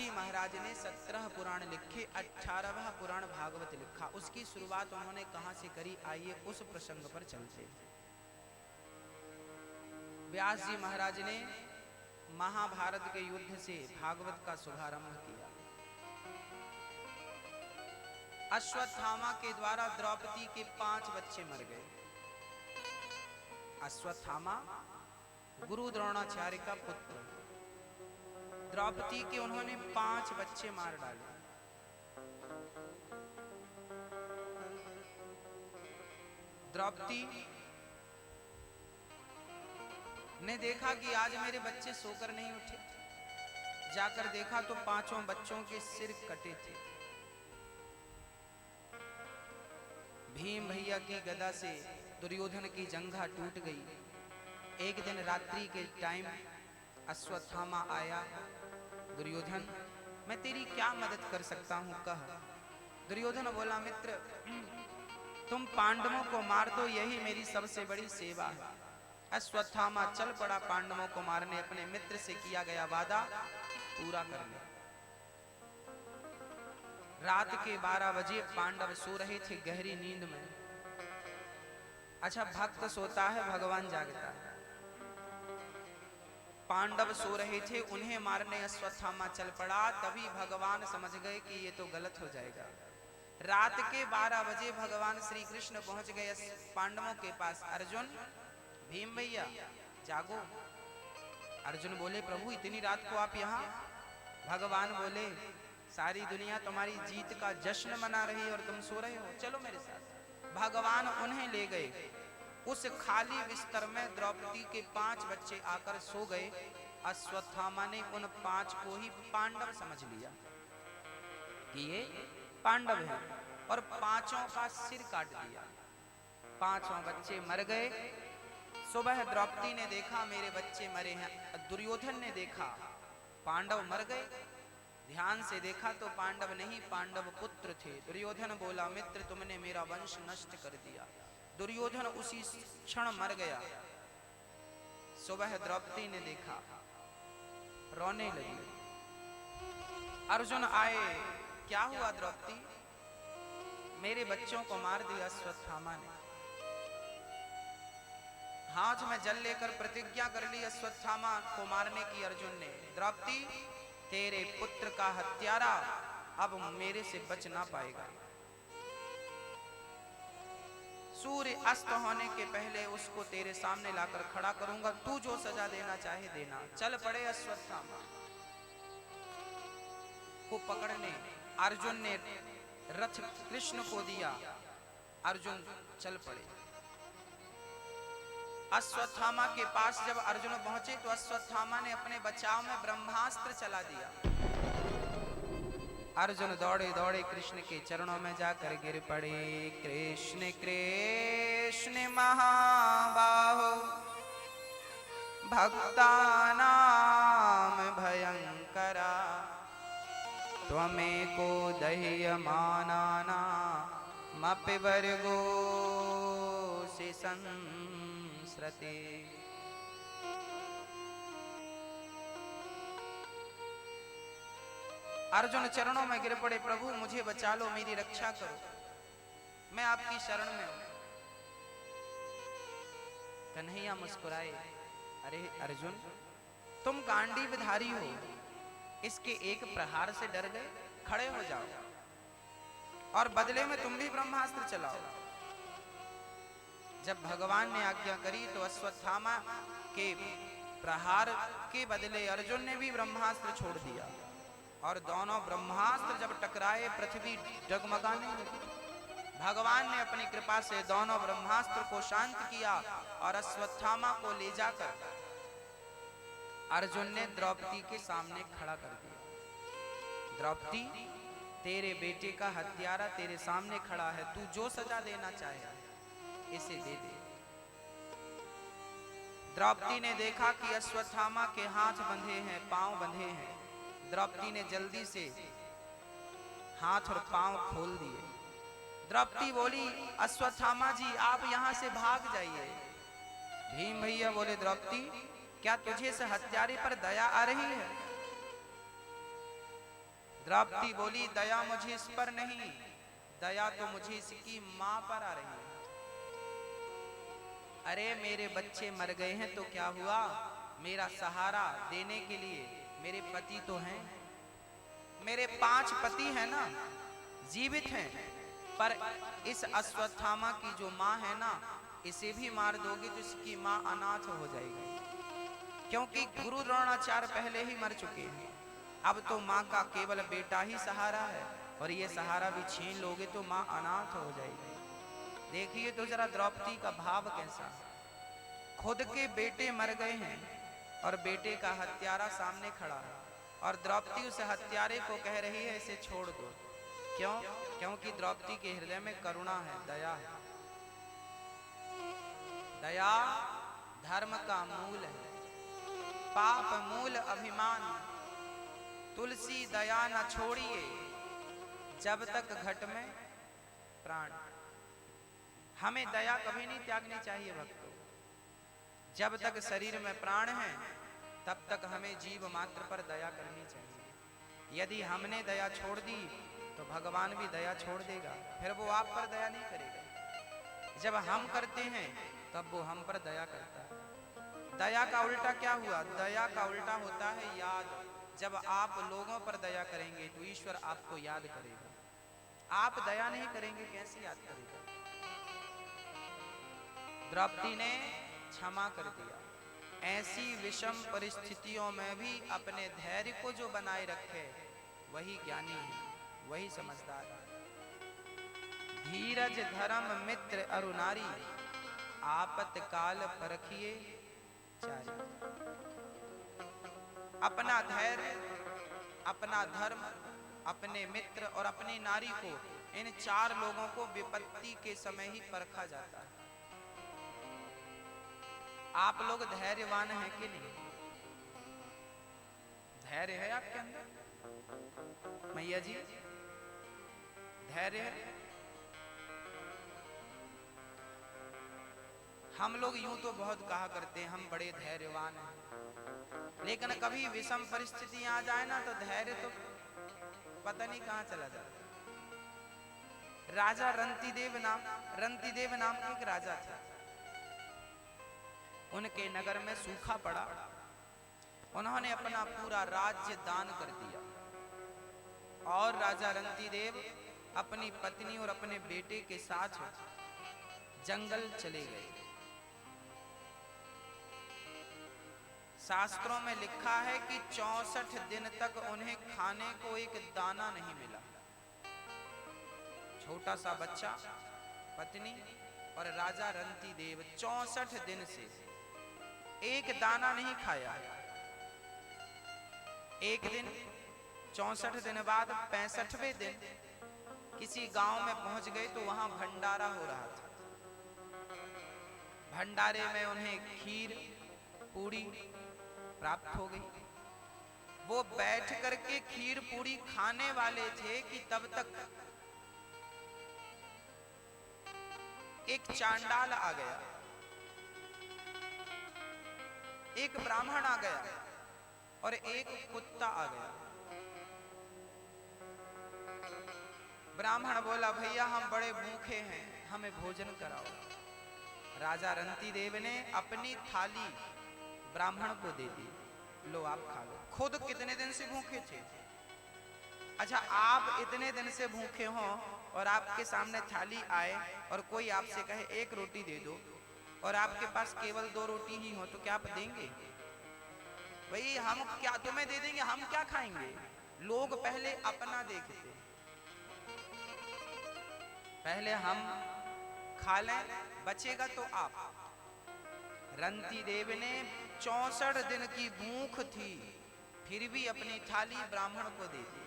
जी महाराज ने 17 पुराण लिखे, 18वां पुराण भागवत लिखा। उसकी शुरुआत उन्होंने कहां से करी, आइए उस प्रसंग पर चलते। व्यास जी महाराज ने महाभारत के युद्ध से भागवत का शुभारंभ किया। अश्वत्थामा के द्वारा द्रौपदी के 5 बच्चे मर गए। अश्वत्थामा गुरु द्रोणाचार्य का पुत्र, द्रौपदी के उन्होंने 5 बच्चे मार डाले। द्रौपदी ने देखा कि आज मेरे बच्चे सोकर नहीं उठे। जाकर देखा तो 5 बच्चों के सिर कटे थे। भीम भैया की गदा से दुर्योधन की जंघा टूट गई। एक दिन रात्रि के टाइम अश्वत्थामा आया, दुर्योधन मैं तेरी क्या मदद कर सकता हूं, कह। दुर्योधन बोला, मित्र तुम पांडवों को मार दो, यही मेरी सबसे बड़ी सेवा है। अश्वत्थामा चल पड़ा पांडवों को मारने। अपने मित्र से किया गया वादा पूरा कर ले। रात के 12 बजे पांडव सो रहे थे गहरी नींद में। अच्छा, भक्त सोता है, भगवान जागता है। पांडव सो रहे थे, उन्हें मारने अश्वत्थामा चल पड़ा। तभी भगवान समझ गए कि ये तो गलत हो जाएगा। रात के 12 बजे भगवान श्री कृष्ण पहुंच गए पांडवों के पास। अर्जुन, भीम भैया जागो। अर्जुन बोले, प्रभु इतनी रात को आप यहाँ? भगवान बोले, सारी दुनिया तुम्हारी जीत का जश्न मना रही है और तुम सो रहे हो, चलो मेरे साथ। भगवान उन्हें ले गए। उस खाली बिस्तर में द्रौपदी के 5 बच्चे आकर सो गए। अश्वत्थामा ने उन 5 को ही पांडव समझ लिया कि ये पांडव हैं और 5 का सिर काट दिया। 5 बच्चे मर गए। सुबह द्रौपदी ने देखा मेरे बच्चे मरे हैं। दुर्योधन ने देखा पांडव मर गए। ध्यान से देखा तो पांडव नहीं, पांडव पुत्र थे। दुर्योधन बोला, मित्र तुमने मेरा वंश नष्ट कर दिया। दुर्योधन उसी क्षण मर गया। सुबह द्रौपदी ने देखा, रोने लगी। अर्जुन आए, क्या हुआ द्रौपदी? मेरे बच्चों को मार दिया अश्वत्थामा ने। हाथ में जल लेकर प्रतिज्ञा कर ली अश्वत्थामा को मारने की अर्जुन ने। द्रौपदी, तेरे पुत्र का हत्यारा अब मेरे से बच ना पाएगा। सूर्य अस्त होने के पहले उसको तेरे सामने लाकर खड़ा करूंगा। तू जो सजा देना चाहे देना। चल पड़े अश्वत्थामा को पकड़ने। अर्जुन ने रथ कृष्ण को दिया। अर्जुन चल पड़े। अश्वत्थामा के पास जब अर्जुन पहुंचे तो अश्वत्थामा ने अपने बचाव में ब्रह्मास्त्र चला दिया। अर्जुन दौड़े दौड़े कृष्ण के चरणों में जाकर गिर पड़े। कृष्ण कृष्ण महाबाहो भक्तानां भयंकरा, त्वमेको दह्यमानानामपि वर्गोऽसि संस्रते। अर्जुन चरणों में गिर पड़े, प्रभु मुझे बचा लो, मेरी रक्षा करो, मैं आपकी शरण में हूं। कन्हैया मुस्कुराए, अरे अर्जुन तुम गांडीवधारी हो, इसके एक प्रहार से डर गए? खड़े हो जाओ और बदले में तुम भी ब्रह्मास्त्र चलाओ। जब भगवान ने आज्ञा करी तो अश्वत्थामा के प्रहार के बदले अर्जुन ने भी ब्रह्मास्त्र छोड़ दिया और दोनों ब्रह्मास्त्र जब टकराए पृथ्वी डगमगाने लगी। भगवान ने अपनी कृपा से दोनों ब्रह्मास्त्र को शांत किया और अश्वत्थामा को ले जाकर अर्जुन ने द्रौपदी के सामने खड़ा कर दिया। द्रौपदी, तेरे बेटे का हत्यारा तेरे सामने खड़ा है, तू जो सजा देना चाहे इसे दे दे। द्रौपदी ने देखा कि अश्वत्थामा के हाथ बंधे हैं, पांव बंधे हैं। द्रौपदी ने जल्दी से हाथ और पांव खोल दिए। द्रौपदी बोली, अश्वत्थामा जी आप यहां से भाग जाइए। भीम भैया बोले, द्रौपदी क्या तुझे इस हत्यारे पर दया आ रही है? द्रौपदी बोली दया मुझे इस पर नहीं, दया तो मुझे इसकी मां पर आ रही है। अरे मेरे बच्चे मर गए हैं तो क्या हुआ, मेरा सहारा देने के लिए मेरे पति तो हैं, मेरे 5 पति हैं ना, जीवित हैं, पर इस अश्वत्थामा की जो मां है ना, इसे भी मार दोगे तो इसकी मां अनाथ हो जाएगी, क्योंकि गुरु द्रोणाचार्य पहले ही मर चुके हैं। अब तो मां का केवल बेटा ही सहारा है, और ये सहारा भी छीन लोगे तो मां अनाथ हो जाएगी। देखिए तो जरा द्रौपदी का भाव कैसा, खुद के बेटे मर गए हैं और बेटे का हत्यारा सामने खड़ा है, और द्रौपदी उस हत्यारे को कह रही है इसे छोड़ दो। क्यों? क्योंकि द्रौपदी के हृदय में करुणा है, दया है। दया धर्म का मूल है, पाप मूल अभिमान। तुलसी दया न छोड़िए, जब तक घट में प्राण। हमें दया कभी नहीं त्यागनी चाहिए भक्तों। जब तक शरीर में प्राण है तब तक हमें जीव मात्र पर दया करनी चाहिए। यदि हमने दया छोड़ दी तो भगवान भी दया छोड़ देगा, फिर वो आप पर दया नहीं करेगा। जब हम करते हैं तब वो हम पर दया करता है। दया का उल्टा क्या हुआ? दया का उल्टा होता है याद। जब आप लोगों पर दया करेंगे तो ईश्वर आपको याद करेगा। आप दया नहीं करेंगे कैसे याद करेगा? द्रौपदी ने क्षमा कर दिया। ऐसी विषम परिस्थितियों में भी अपने धैर्य को जो बनाए रखे वही ज्ञानी है, वही समझदार है। धीरज धर्म मित्र अरु नारी, आपतकाल परखिए चारी। अपना धैर्य, अपना धर्म, अपने मित्र और अपनी नारी को, इन 4 लोगों को विपत्ति के समय ही परखा जाता है। आप लोग धैर्यवान हैं कि नहीं? धैर्य है आपके अंदर? मैया जी धैर्य है? हम लोग यूं तो बहुत कहा करते हैं हम बड़े धैर्यवान हैं, लेकिन कभी विषम परिस्थितियां आ जाए ना तो धैर्य तो पता नहीं कहां चला जाता। राजा रंतिदेव नाम के एक राजा थे। उनके नगर में सूखा पड़ा, उन्होंने अपना पूरा राज्य दान कर दिया, और राजा रंतिदेव अपनी पत्नी और अपने बेटे के साथ जंगल चले गए। शास्त्रों में लिखा है कि 64 दिन तक उन्हें खाने को एक दाना नहीं मिला। छोटा सा बच्चा, पत्नी और राजा रंतिदेव 64 दिन से एक दाना नहीं खाया। एक दिन 64 दिन बाद 65वें दिन किसी गांव में पहुंच गए तो वहां भंडारा हो रहा था। भंडारे में उन्हें खीर पूड़ी प्राप्त हो गई। वो बैठ करके खीर पूड़ी खाने वाले थे कि तब तक एक चांडाल आ गया, एक ब्राह्मण आ गया और एक कुत्ता आ गया। ब्राह्मण बोला, भैया हम बड़े भूखे हैं, हमें भोजन कराओ। राजा रंतिदेव ने अपनी थाली ब्राह्मण को दे दी, लो आप खा लो। खुद कितने दिन से भूखे थे? अच्छा, आप इतने दिन से भूखे हो और आपके सामने थाली आए और कोई आपसे कहे एक रोटी दे दो, और आपके पास केवल 2 रोटी ही हो, तो क्या आप देंगे? भाई हम क्या तुम्हें दे देंगे, हम क्या खाएंगे? लोग पहले अपना देखते, पहले हम खा लें, बचेगा तो आप। रंतिदेव ने 64 दिन की भूख थी, फिर भी अपनी थाली ब्राह्मण को दे दी।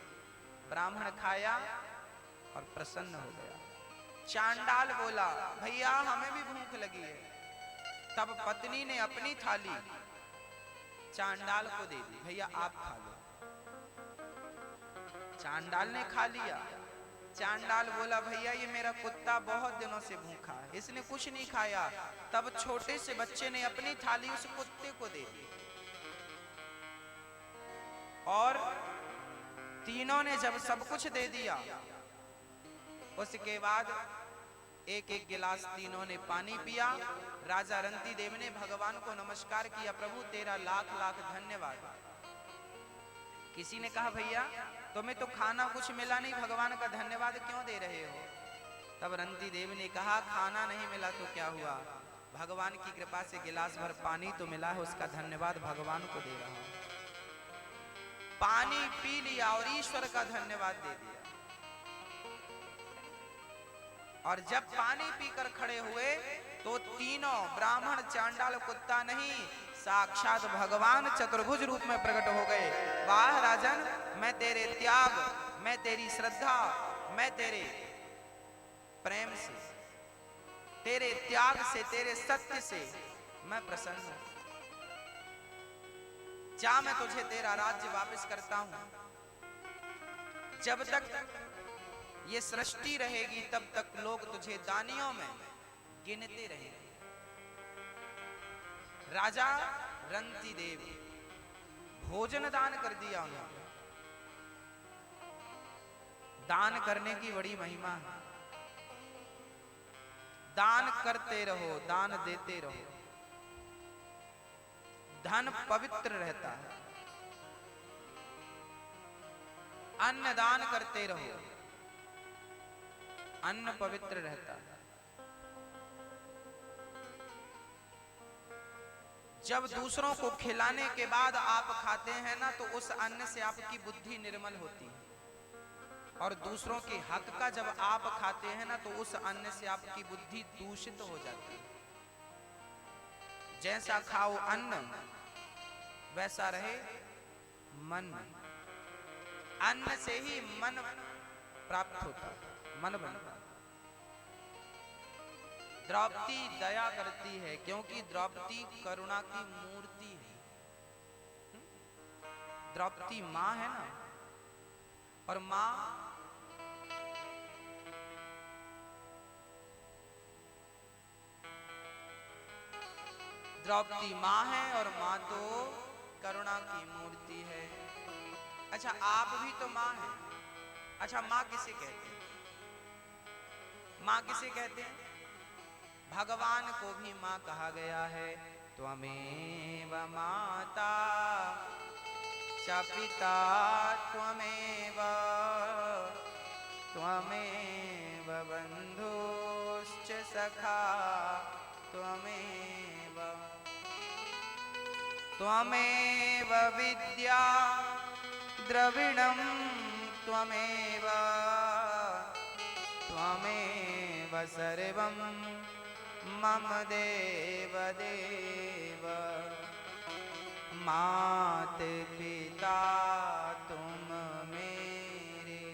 ब्राह्मण खाया और प्रसन्न हो गया। चांडाल बोला, भैया हमें भी भूख लगी है। तब पत्नी ने अपनी थाली चांडाल को दे दी, भैया आप खा लो। चांडाल ने खा लिया। चांडाल बोला, भैया ये मेरा कुत्ता बहुत दिनों से भूखा है, इसने कुछ नहीं खाया। तब छोटे से बच्चे ने अपनी थाली उस कुत्ते को दे दी, और तीनों ने जब सब कुछ दे दिया, उसके बाद एक एक गिलास तीनों ने पानी पिया। राजा रंती देव ने भगवान को नमस्कार किया, प्रभु तेरा लाख लाख धन्यवाद। किसी ने कहा भैया तुम्हें तो खाना कुछ मिला नहीं, भगवान का धन्यवाद क्यों दे रहे हो? तब रंती देव ने कहा खाना नहीं मिला तो क्या हुआ, भगवान की कृपा से गिलास भर पानी तो मिला है, उसका धन्यवाद भगवान को दे रहा हूं। पानी पी लिया और ईश्वर का धन्यवाद दे दिया। और जब पानी पीकर खड़े हुए तो तीनों ब्राह्मण चांडाल कुत्ता नहीं, साक्षात भगवान चतुर्भुज रूप में प्रकट हो गए। वाह राजन, मैं तेरे त्याग, मैं तेरी श्रद्धा, मैं तेरे प्रेम से, तेरे त्याग से, तेरे सत्य से मैं प्रसन्न हूं। जा मैं तुझे तेरा राज्य वापस करता हूं। जब तक ये सृष्टि रहेगी तब तक लोग तुझे दानियों में गिनते रहेंगे। राजा रंती देव भोजन दान कर दिया उन्होंने। दान करने की बड़ी महिमा है। दान करते रहो, दान देते रहो, धन पवित्र रहता है। अन्न दान करते रहो, अन्न पवित्र रहता है। जब दूसरों को खिलाने के बाद आप खाते हैं ना, तो उस अन्न से आपकी बुद्धि निर्मल होती है। और दूसरों के हक का जब आप खाते हैं ना, तो उस अन्न से आपकी बुद्धि दूषित हो जाती है। जैसा खाओ अन्न वैसा रहे मन। अन्न से ही मन प्राप्त होता है, मन बनता है। द्रौपदी दया करती है क्योंकि द्रौपदी करुणा की मूर्ति है। द्रौपदी मां है ना, और मां द्रौपदी मां है और मां तो करुणा की मूर्ति है। अच्छा आप भी तो मां हैं। अच्छा मां किसे कहते हैं? मां किसे कहते हैं? भगवान को भी मां कहा गया है। त्वमेव माता च पिता त्वमेव, त्वमेव बन्धुश्च सखा त्वमेव, त्वमेव विद्या द्रविणं त्वमेव, त्वमेव सर्वं मम देव देव। मात पिता तुम मेरे,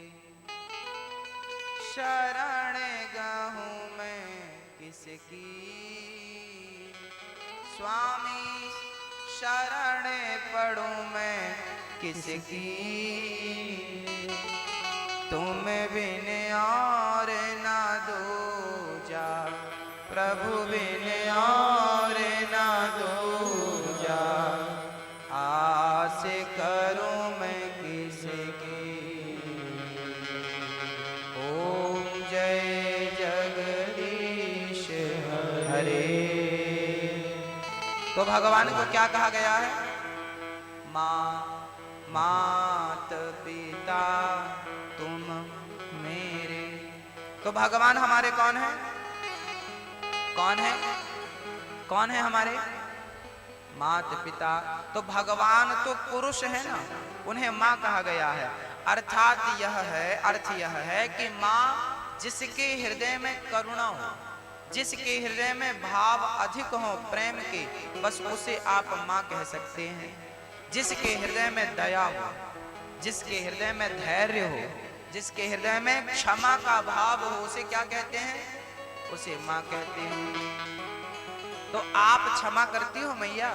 शरण गहूँ मैं किसकी, स्वामी शरण पढ़ूं मैं किसकी। तुम बिन और ना दूजा, प्रभु बिन और ना दूजा। आस करूं मैं किसकी। ओम जय जगदीश हरे। तो भगवान को क्या कहा गया है? माँ, मात पिता तुम मेरे। तो भगवान हमारे कौन है? कौन है? कौन है हमारे? मात पिता। तो भगवान तो पुरुष है ना, उन्हें माँ कहा गया है। अर्थात यह है, अर्थ यह है कि माँ जिसके हृदय में करुणा हो, जिसके हृदय में भाव अधिक हो प्रेम के, बस उसे आप माँ कह सकते हैं। जिसके हृदय में दया हो, जिसके हृदय में धैर्य हो, जिसके हृदय में क्षमा का भाव हो, उसे क्या कहते हैं? उसे माँ कहते हैं। तो आप क्षमा करती हो मैया?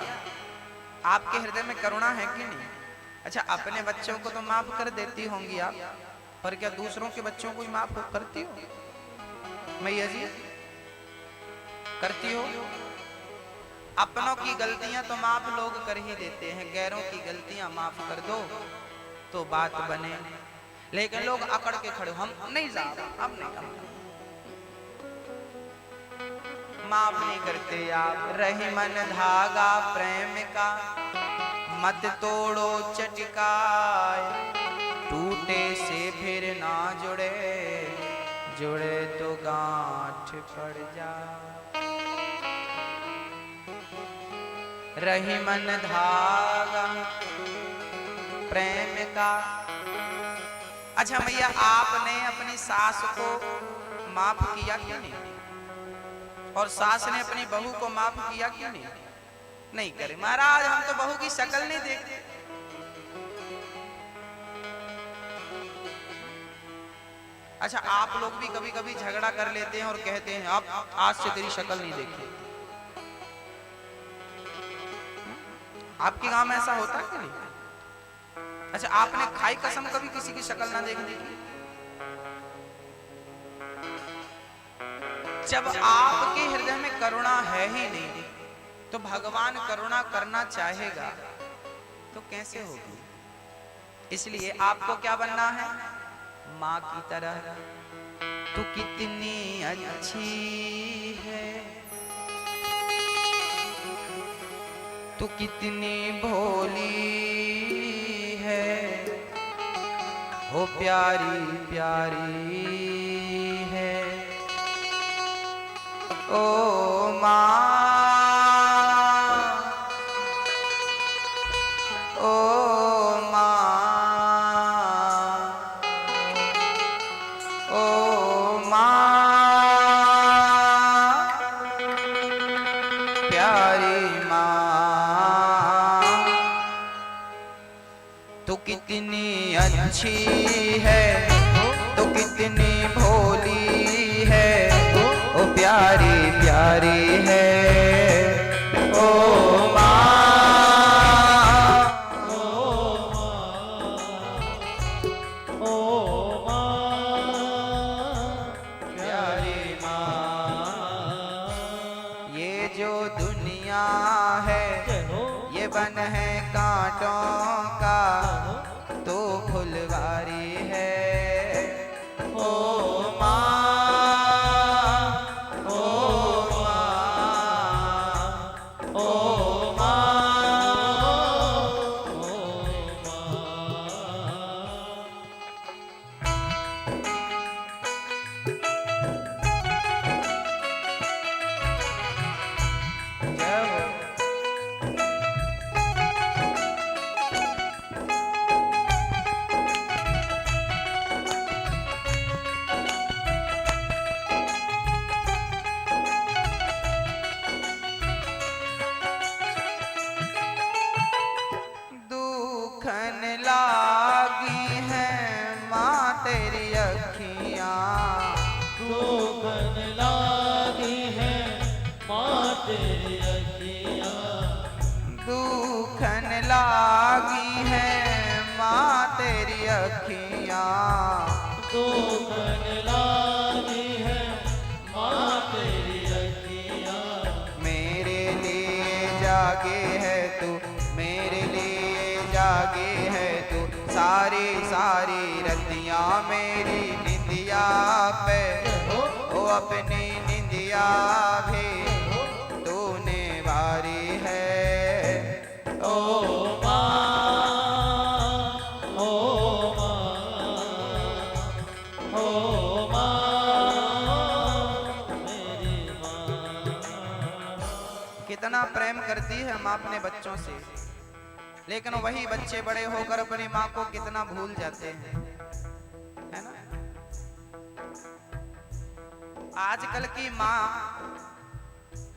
आपके हृदय में करुणा है कि नहीं? अच्छा अपने बच्चों को तो माफ कर देती होंगी आप, पर क्या दूसरों के बच्चों को माफ करती हो मैया जी? करती हो? अपनों की गलतियां तो माफ लोग कर ही देते हैं, गैरों की गलतियां माफ कर दो तो बात बने। लेकिन लोग अकड़ के खड़े, हम नहीं साहब, हम नहीं, हम नहीं। माफ नहीं करते आप। रही मन धागा प्रेम का, मत तोड़ो चटकाए, टूटे से फिर ना जुड़े, जुड़े तो गांठ पड़ जाए। रही मन धागा प्रेम का। अच्छा भैया, आपने अपनी सास को माफ किया क्यों नहीं? और सास ने अपनी बहू को माफ किया क्यों नहीं? नहीं करे महाराज, हम तो बहू की शक्ल नहीं देखते। अच्छा, आप लोग भी कभी कभी झगड़ा कर लेते हैं और कहते हैं अब आज से तेरी शक्ल नहीं देखी। आपके गांव में ऐसा होता है कि नहीं? अच्छा, आपने खाई कसम कभी किसी की शक्ल ना देखने की? जब आपके हृदय में करुणा है ही नहीं तो भगवान करुणा करना चाहेगा तो कैसे होगी? इसलिए आपको क्या बनना है? माँ की तरह। तू कितनी अच्छी है, तू कितनी भोली है, हो प्यारी प्यारी है। ओ माँ, ओ माँ, ओ माँ, प्यारी माँ, तू कितनी अच्छी है, तू कितनी भोली है, ओ प्यारी प्यारी है। ओ माँ, ओ माँ, प्यारी माँ। ये जो दुनिया है ये बन है कांटों का, तो फुलवारी है। ओ माँ, ओ माँ, ओ माँ, ओ जय हो। दुखन लागी है माँ तेरी अखियाँ, दुखन लागी है माँ तेरी अखियाँ, दुखन लागी है माँ तेरी अखियाँ। दुखन लागी है माँ तेरी अखियाँ। मेरे लिए जागे है तू, मेरे लिए जागे है तू, सारी सारी रतियाँ मेरी निंदिया पे, ओ अपनी निंदिया भी तूने वारी है। ओ माँ, ओ माँ, ओ माँ, मेरी माँ। कितना प्रेम करती है माँ अपने बच्चों से, लेकिन वही बच्चे बड़े होकर अपनी माँ को कितना भूल जाते हैं, है ना? आजकल की माँ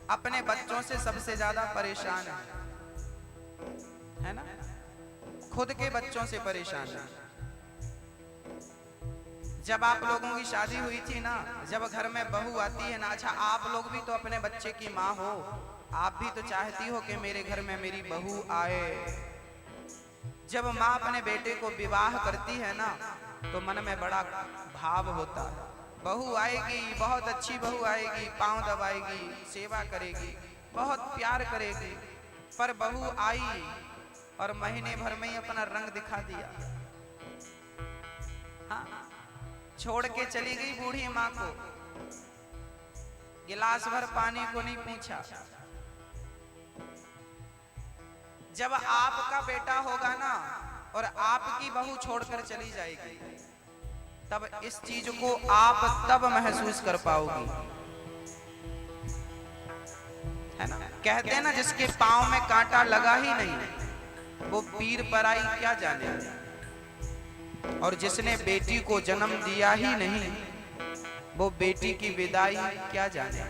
अपने बच्चों से सबसे ज्यादा परेशान है ना? खुद के बच्चों से परेशान है। जब आप लोगों की शादी हुई थी ना, जब घर में बहू आती है ना, अच्छा आप लोग भी तो अपने बच्चे की माँ हो, आप भी तो चाहती हो कि मेरे घर में मेरी बहू आए। जब माँ अपने बेटे को विवाह करती है ना तो मन में बड़ा भाव होता है। बहू आएगी, बहुत अच्छी बहू आएगी, पांव दबाएगी, सेवा करेगी, बहुत प्यार करेगी। पर बहू आई और महीने भर में ही अपना रंग दिखा दिया। हाँ, छोड़ के चली गई बूढ़ी माँ को, गिलास भर पानी को नहीं पूछा। जब आपका बेटा होगा ना और आपकी बहू छोड़कर चली जाएगी, तब इस चीज को आप तब महसूस कर पाओगी, है ना। कहते हैं ना, जिसके पांव में कांटा लगा ही नहीं वो पीर पराई क्या जाने, और जिसने बेटी को जन्म दिया ही नहीं वो बेटी की विदाई क्या जाने।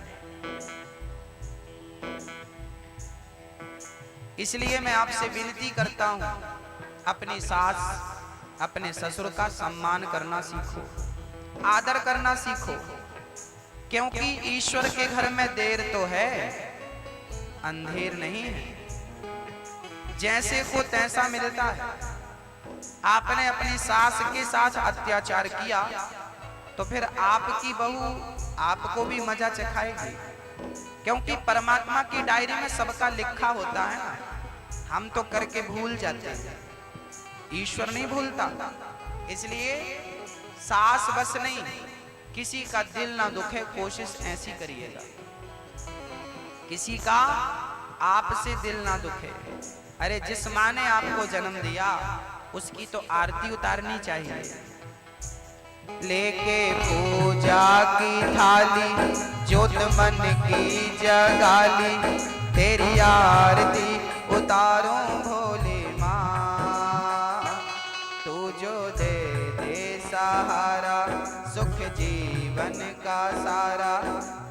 इसलिए मैं आपसे विनती करता हूं, अपनी सास अपने ससुर का सम्मान करना सीखो, आदर करना सीखो, क्योंकि ईश्वर के घर में देर तो है, अंधेर नहीं है। जैसे को तैसा मिलता है। आपने अपनी सास के साथ अत्याचार किया तो फिर आपकी बहू आपको भी मजा चखाएगी, क्योंकि परमात्मा की डायरी में सबका लिखा होता है ना। हम तो करके भूल जाते हैं, ईश्वर नहीं भूलता। इसलिए सास बस नहीं, किसी का दिल ना दुखे, कोशिश ऐसी करिएगा किसी का आपसे दिल ना दुखे। अरे जिस माँ ने आपको जन्म दिया उसकी तो आरती उतारनी चाहिए। लेके पूजा की थाली ज्योत मन की जगाली, तेरी आरती उतारूं भोले माँ। तू जो दे दे सहारा, सुख जीवन का सारा,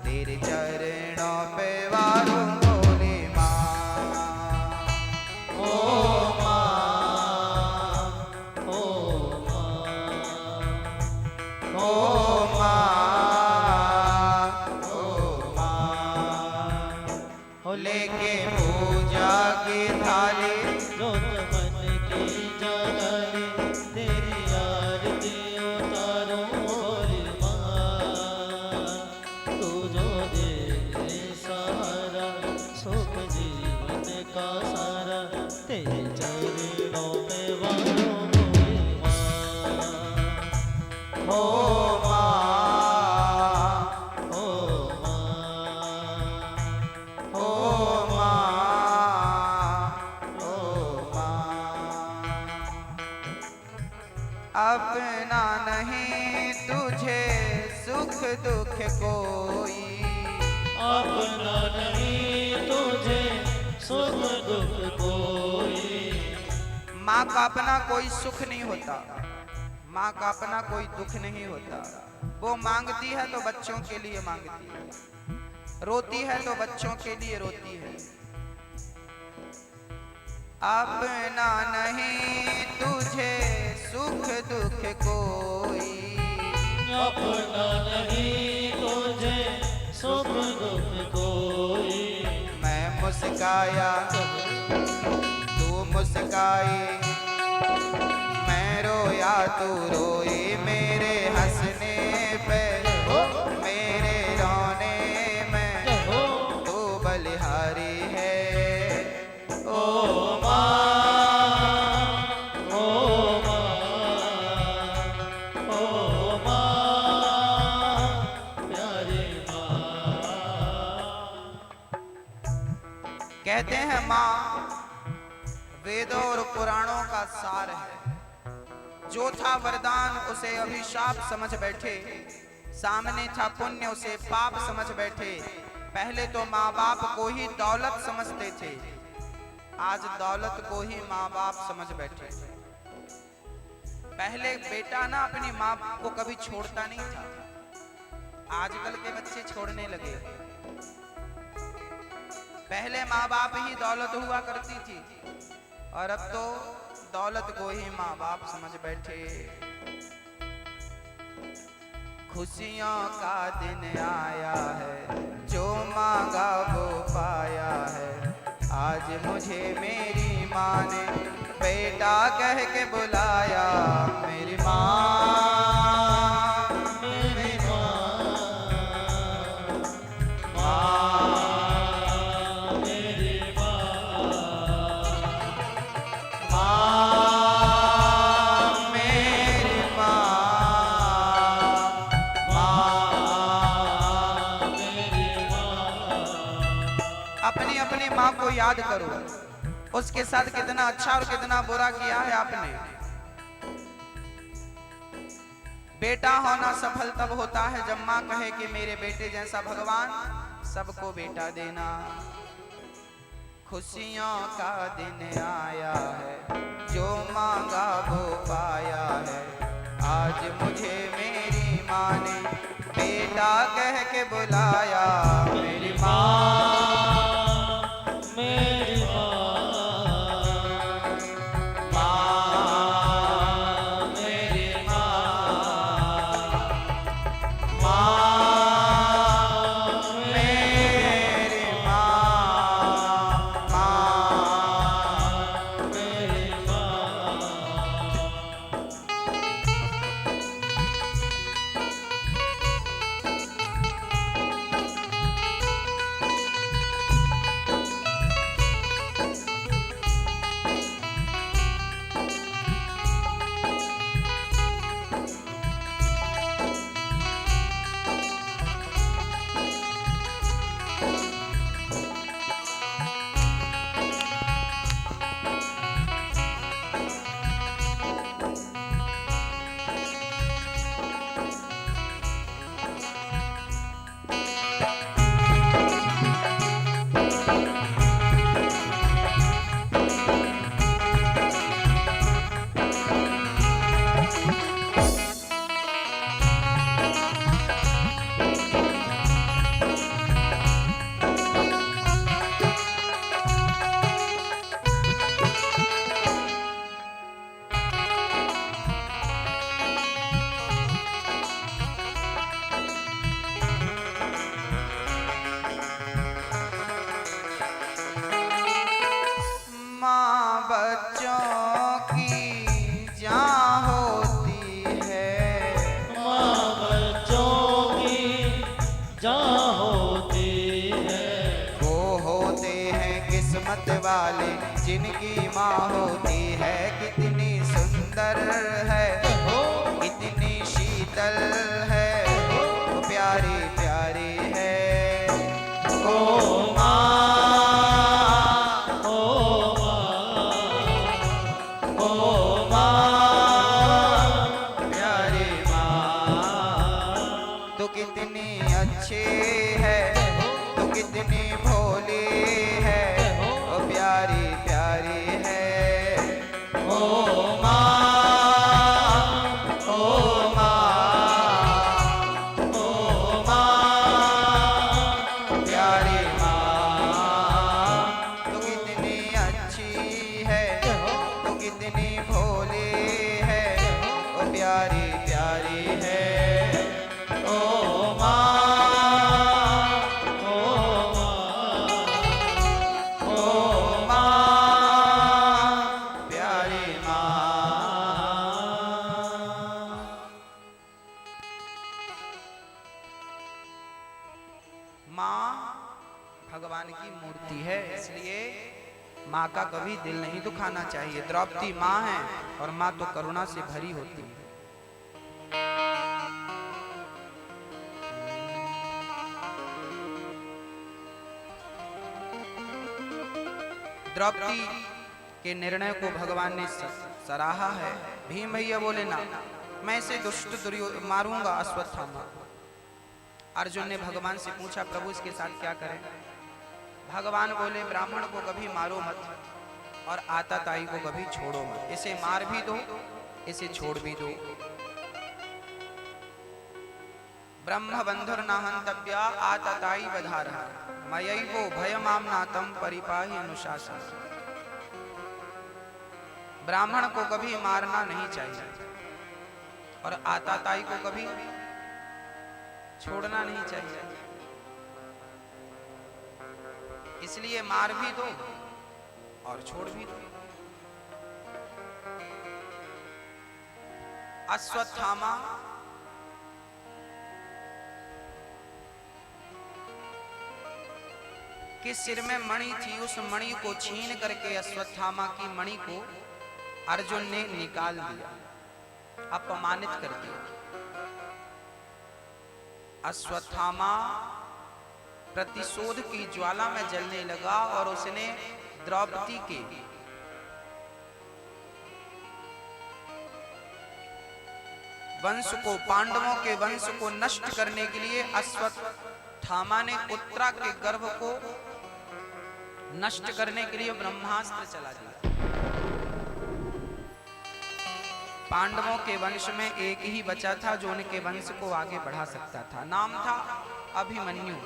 तेरे चरणों पे वारूं भोले माँ। ओ माँ, ओ माँ, लेके पूजा की थाली ज्योत मन की जगाली, तेरी आरती उतारूं भोले माँ। तू जो दे दे सहारा, सुख जीवन का सारा, तेरे चरणों पे वारूं भोले माँ। ओ माँ, ओ माँ, अपना नहीं तुझे सुख दुख कोई, अपना नहीं तुझे सुख दुख कोई। माँ का अपना कोई सुख नहीं होता, माँ का अपना कोई दुख नहीं होता। वो मांगती है तो बच्चों के लिए मांगती है, रोती है तो बच्चों के लिए रोती है। अपना नहीं तुझे सुख दुख कोई, अपना नहीं तुझे सुख दुख कोई। मैं मुस्काया तू मुस्काई, मैं रोया तू रोए, मेरे हंसने पे मेरे रोने में तू बलिहारी है। ओ माँ, ओ माँ, ओ माँ, प्यारी माँ। कहते हैं माँ वेदों और पुराणों का सार है। जो था वरदान उसे अभिशाप समझ बैठे, सामने था पुण्य उसे पाप समझ बैठे। पहले तो माँ बाप को ही दौलत समझते थे, आज दौलत को ही माँ बाप समझ बैठे। पहले बेटा ना अपनी माँ को कभी छोड़ता नहीं था, आजकल के बच्चे छोड़ने लगे। पहले माँ बाप ही दौलत हुआ करती थी और अब तो दौलत को ही माँ बाप समझ बैठे। खुशियों का दिन आया है, जो मांगा वो पाया है। आज मुझे मेरी माँ ने बेटा कह के बुलाया। मेरी माँ, मेरी माँ, माँ, मेरी माँ, माँ, मेरी माँ, माँ को याद करो, उसके साथ कितना अच्छा और कितना बुरा किया है आपने। बेटा होना सफल तब होता है जब माँ कहे कि मेरे बेटे जैसा भगवान सबको बेटा देना। खुशियों का दिन आया है, जो मांगा वो पाया है। आज मुझे मेरी माँ ने बेटा कह के बुलाया। मेरी माँ, मेरी माँ, वाले जिनकी माँ होती है कितनी सुंदर है, कितनी शीतल है, वो प्यारी प्यारी है। ओ माँ, ओ माँ, ओ माँ, प्यारी माँ, तो कितनी अच्छी है, तो कितनी भोली है, प्यारी प्यारी है। ओ माँ, ओ माँ, ओ माँ, प्यारी माँ, तो कितनी अच्छी है, तो कितनी भोली है, ओ प्यारी प्यारी है। ओ माँ, भगवान की मूर्ति है, इसलिए माँ का कभी दिल नहीं दुखाना चाहिए। द्रौपदी माँ है और माँ तो करुणा से भरी होती है। द्रौपदी के निर्णय को भगवान ने सराहा है। भीम भैया बोले ना, मैं इसे दुष्ट मारूंगा अश्वत्थामा। अर्जुन ने भगवान से पूछा प्रभु इसके साथ क्या करें? भगवान बोले ब्राह्मण को कभी मारो मत और आताताई को कभी छोड़ो मत। इसे मार भी दो, इसे छोड़ भी दो। ब्रह्म बंधुर न हंतव्या आताताई बधारः मयैवो भयमाम्नातं परिपाहि अनुशासन। ब्राह्मण को कभी मारना नहीं चाहिए और आताताई को कभी छोड़ना नहीं चाहिए। इसलिए मार भी दो और छोड़ भी दो। अश्वत्थामा के सिर में मणि थी, उस मणि को छीन करके अश्वत्थामा की मणि को अर्जुन ने निकाल दिया, अपमानित कर दिया। अश्वत्थामा प्रतिशोध की ज्वाला में जलने लगा और उसने द्रौपदी के वंश को, पांडवों के वंश को नष्ट करने के लिए अश्वत्थामा ने उत्तरा के गर्भ को नष्ट करने के लिए ब्रह्मास्त्र चला दिया। पांडवों के वंश में एक ही बचा था जो उनके वंश को आगे बढ़ा सकता था, नाम था अभिमन्यु।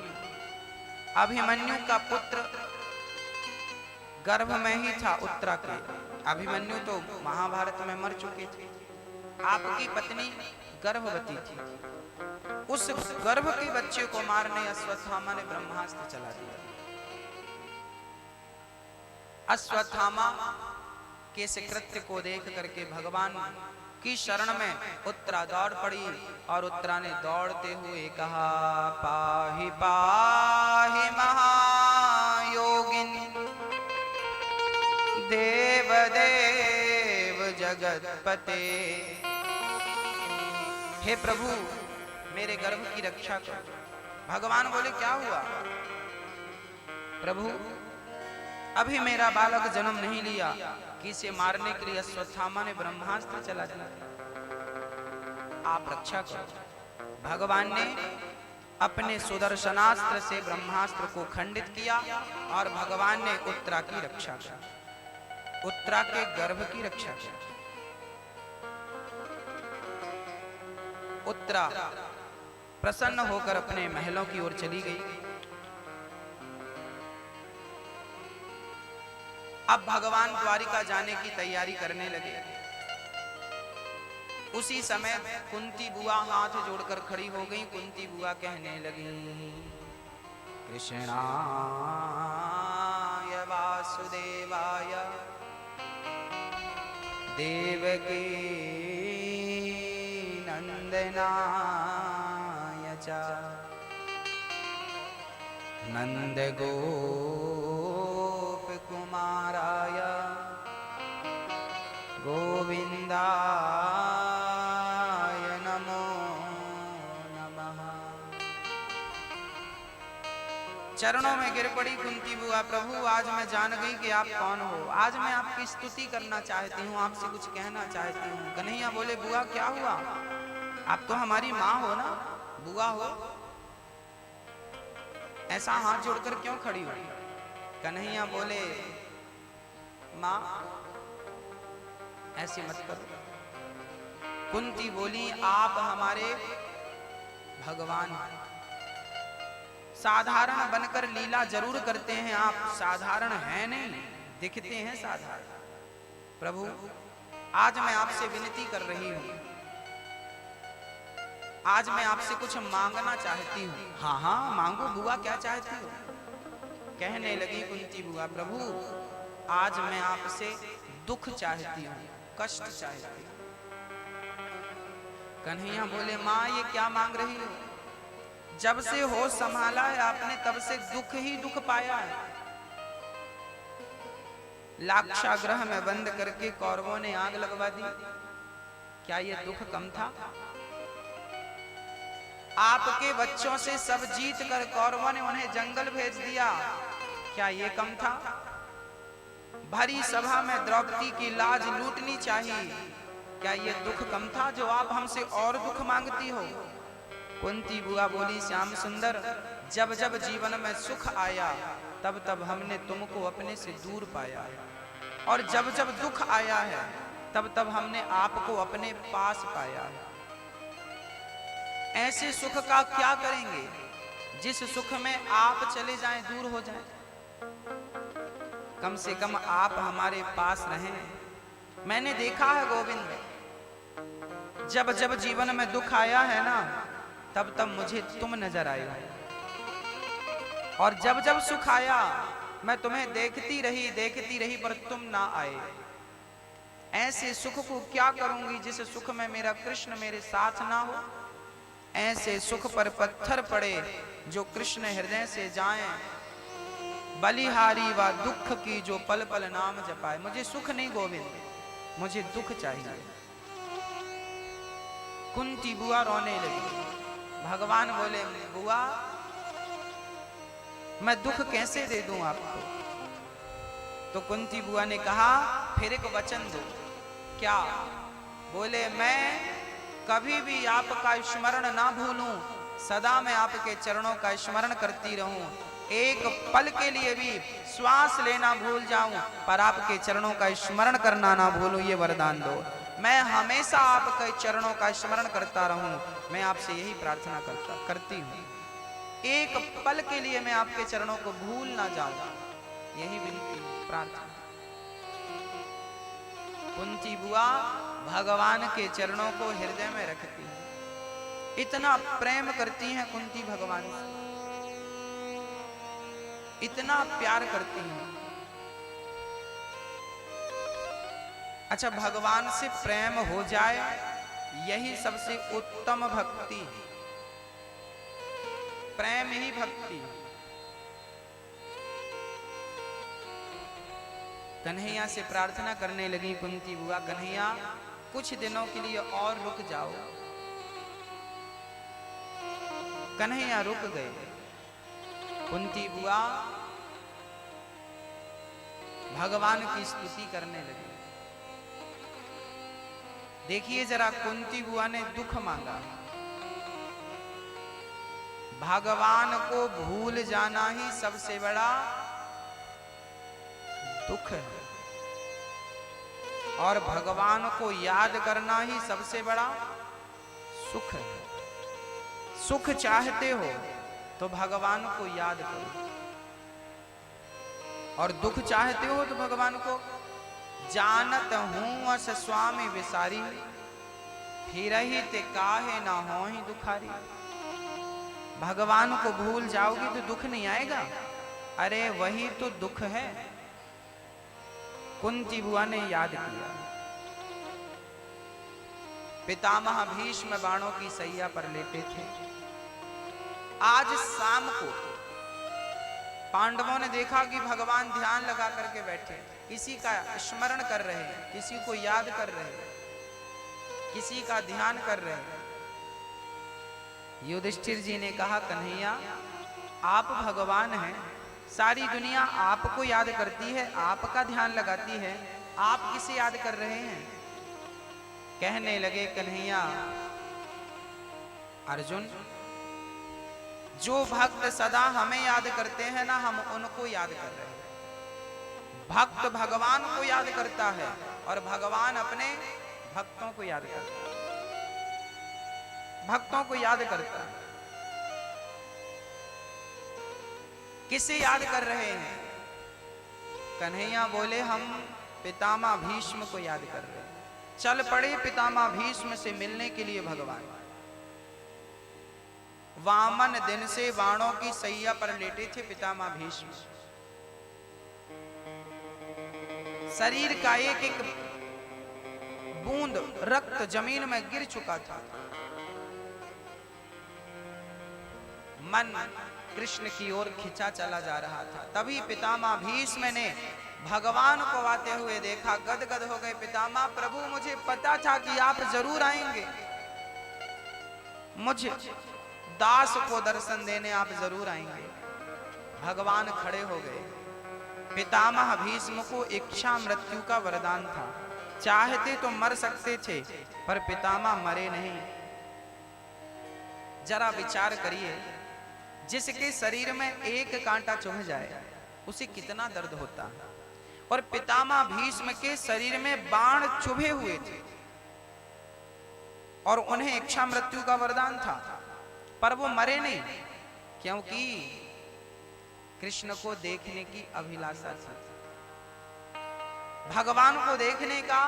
अभिमन्यु का पुत्र गर्भ में ही था उत्तरा के। अभिमन्यु तो महाभारत में मर चुके थे, आपकी पत्नी गर्भवती थी। उस गर्भ के बच्चे को मारने अश्वत्थामा ने ब्रह्मास्त्र चला दिया। अश्वत्थामा के इस कृत्य को देख करके भगवान की शरण में उत्तरा दौड़ पड़ी और उत्तरा ने दौड़ते हुए कहा, पाहि पाहि महायोगिन देव देव जगतपते। हे प्रभु मेरे गर्भ की रक्षा करो। भगवान बोले क्या हुआ? प्रभु अभी मेरा बालक जन्म नहीं लिया कि इसे मारने के लिए अश्वत्थामा ने ब्रह्मास्त्र चला दिया, आप रक्षा करो। भगवान ने अपने सुदर्शनास्त्र से ब्रह्मास्त्र को खंडित किया और भगवान ने उत्तरा की रक्षा की, उत्तरा के गर्भ की रक्षा की। उत्तरा प्रसन्न होकर अपने महलों की ओर चली गई। अब भगवान द्वारिका जाने की तैयारी करने लगे। उसी समय कुंती बुआ हाथ जोड़कर खड़ी हो गई। कुंती बुआ कहने लगी, कृष्णाय वासुदेवाय देवकी नंदनाय च नंद गोप कुमाराय गोविंदाय नमो नमः। चरणों में गिर पड़ी कुंती बुआ, प्रभु आज मैं जान गई कि आप कौन हो। आज मैं आपकी स्तुति करना चाहती हूँ, आपसे कुछ कहना चाहती हूँ। कन्हैया बोले, बुआ क्या हुआ? आप तो हमारी माँ हो ना, बुआ हो, ऐसा हाथ जोड़कर क्यों खड़ी हो? कन्हैया बोले, माँ ऐसे मत करो। कुंती बोली, आप हमारे भगवान हैं। साधारण बनकर लीला जरूर करते हैं, आप साधारण हैं नहीं, दिखते हैं साधारण। प्रभु आज मैं आपसे विनती कर रही हूं, आज मैं आपसे कुछ मांगना चाहती हूँ। हाँ हाँ मांगो बुआ, क्या चाहती हो? कहने लगी कुंती बुआ, प्रभु आज मैं आपसे दुख चाहती हूँ, कष्ट चाहती हूँ। कन्हैया बोले, माँ ये क्या मांग रही हो? जब से होश संभाला है आपने तब से दुख ही दुख पाया है। लाक्षागृह में बंद करके कौरवों ने आग लगवा दी, क्या ये दुख कम था? आपके बच्चों से सब जीत कर कौरवों ने उन्हें जंगल भेज दिया, क्या ये कम था? भरी सभा में द्रौपदी की लाज लूटनी चाहिए, क्या ये दुख कम था जो आप हमसे और दुख मांगती हो? कुंती बुआ बोली, श्याम सुंदर जब जब जीवन में सुख आया तब तब हमने तुमको अपने से दूर पाया, और जब जब दुख आया है तब तब हमने आपको अपने पास पाया है। ऐसे सुख का क्या करेंगे जिस सुख में आप चले जाएं, दूर हो जाएं? कम से कम आप हमारे पास रहें। मैंने देखा है गोविंद, जब जब जीवन में दुख आया है ना तब तब मुझे तुम नजर आए, और जब जब सुख आया मैं तुम्हें देखती रही पर तुम ना आए। ऐसे सुख को क्या करूंगी जिस सुख में मेरा कृष्ण मेरे साथ ना हो? ऐसे सुख पर पत्थर पड़े जो कृष्ण हृदय से जाएं, बलिहारी व दुख की जो पल पल नाम जपाए। मुझे सुख नहीं गोविंद, मुझे दुख चाहिए। कुंती बुआ रोने लगी। भगवान बोले, बुआ मैं दुख कैसे दे दूं आपको? तो कुंती बुआ ने कहा फिर एक वचन दो। क्या? बोले मैं कभी भी आपका स्मरण ना भूलूं, सदा मैं आपके चरणों का स्मरण करती रहूं, एक पल के लिए भी श्वास लेना भूल जाऊं पर आपके चरणों का स्मरण करना ना भूलूं, ये वरदान दो। मैं हमेशा आपके चरणों का स्मरण करता रहूं, मैं आपसे यही प्रार्थना करती हूं, एक पल के लिए मैं आपके चरणों को भूल ना जाऊं, यही विनती प्रार्थना। कुंती बुआ भगवान के चरणों को हृदय में रखती हैं, इतना प्रेम करती हैं कुंती भगवान से, इतना प्यार करती हैं। अच्छा, भगवान से प्रेम हो जाए यही सबसे उत्तम भक्ति है, प्रेम ही भक्ति। कन्हैया से प्रार्थना करने लगी कुंती बुआ, कन्हैया कुछ दिनों के लिए और रुक जाओ। कन्हैया रुक गए। कुंती बुआ भगवान की स्तुति करने लगी। देखिए जरा, कुंती बुआ ने दुख मांगा, भगवान को भूल जाना ही सबसे बड़ा दुख है और भगवान को याद करना ही सबसे बड़ा सुख है। सुख चाहते हो तो भगवान को याद करो, और दुख चाहते हो तो भगवान को जानत हूं अस स्वामी विसारी, फिर ही ते काहे ना हो ही दुखारी। भगवान को भूल जाओगी तो दुख नहीं आएगा, अरे वही तो दुख है। कुंती बुआ ने याद किया, पितामह भीष्म बाणों की सैया पर लेटे थे। आज शाम को पांडवों ने देखा कि भगवान ध्यान लगा करके बैठे, किसी का स्मरण कर रहे हैं, किसी को याद कर रहे हैं, किसी का ध्यान कर रहे हैं। युधिष्ठिर जी ने कहा, कन्हैया आप भगवान हैं, सारी दुनिया आपको याद करती है, आपका ध्यान लगाती है, आप किसे याद कर रहे हैं? कहने लगे, कन्हैया अर्जुन, जो भक्त सदा हमें याद करते हैं ना, हम उनको याद कर रहे हैं। भक्त भगवान को याद करता है और भगवान अपने भक्तों को याद करता है, भक्तों को याद करता है। किसे याद कर रहे हैं? कन्हैया बोले, हम पितामह भीष्म को याद कर रहे हैं। चल पड़े पितामह भीष्म से मिलने के लिए भगवान। वामन दिन से बाणों की सैया पर लेटे थे पितामह भीष्म। शरीर का एक एक बूंद रक्त जमीन में गिर चुका था। मन कृष्ण की ओर खिंचा चला जा रहा था। तभी पितामह भीष्म ने भगवान को आते हुए देखा, गदगद हो गए। पितामह, प्रभु मुझे पता था कि आप जरूर आएंगे, मुझे दास को दर्शन देने आप जरूर आएंगे। भगवान खड़े हो गए। पितामह भीष्म को इच्छा मृत्यु का वरदान था, चाहते तो मर सकते थे पर पितामह मरे नहीं। जरा विचार करिए, जिसके शरीर में एक कांटा चुभ जाए उसे कितना दर्द होता है, और पितामह भीष्म के शरीर में बाण चुभे हुए थे और उन्हें इच्छा मृत्यु का वरदान था, पर वो मरे नहीं, क्योंकि कृष्ण को देखने की अभिलाषा थी। भगवान को देखने का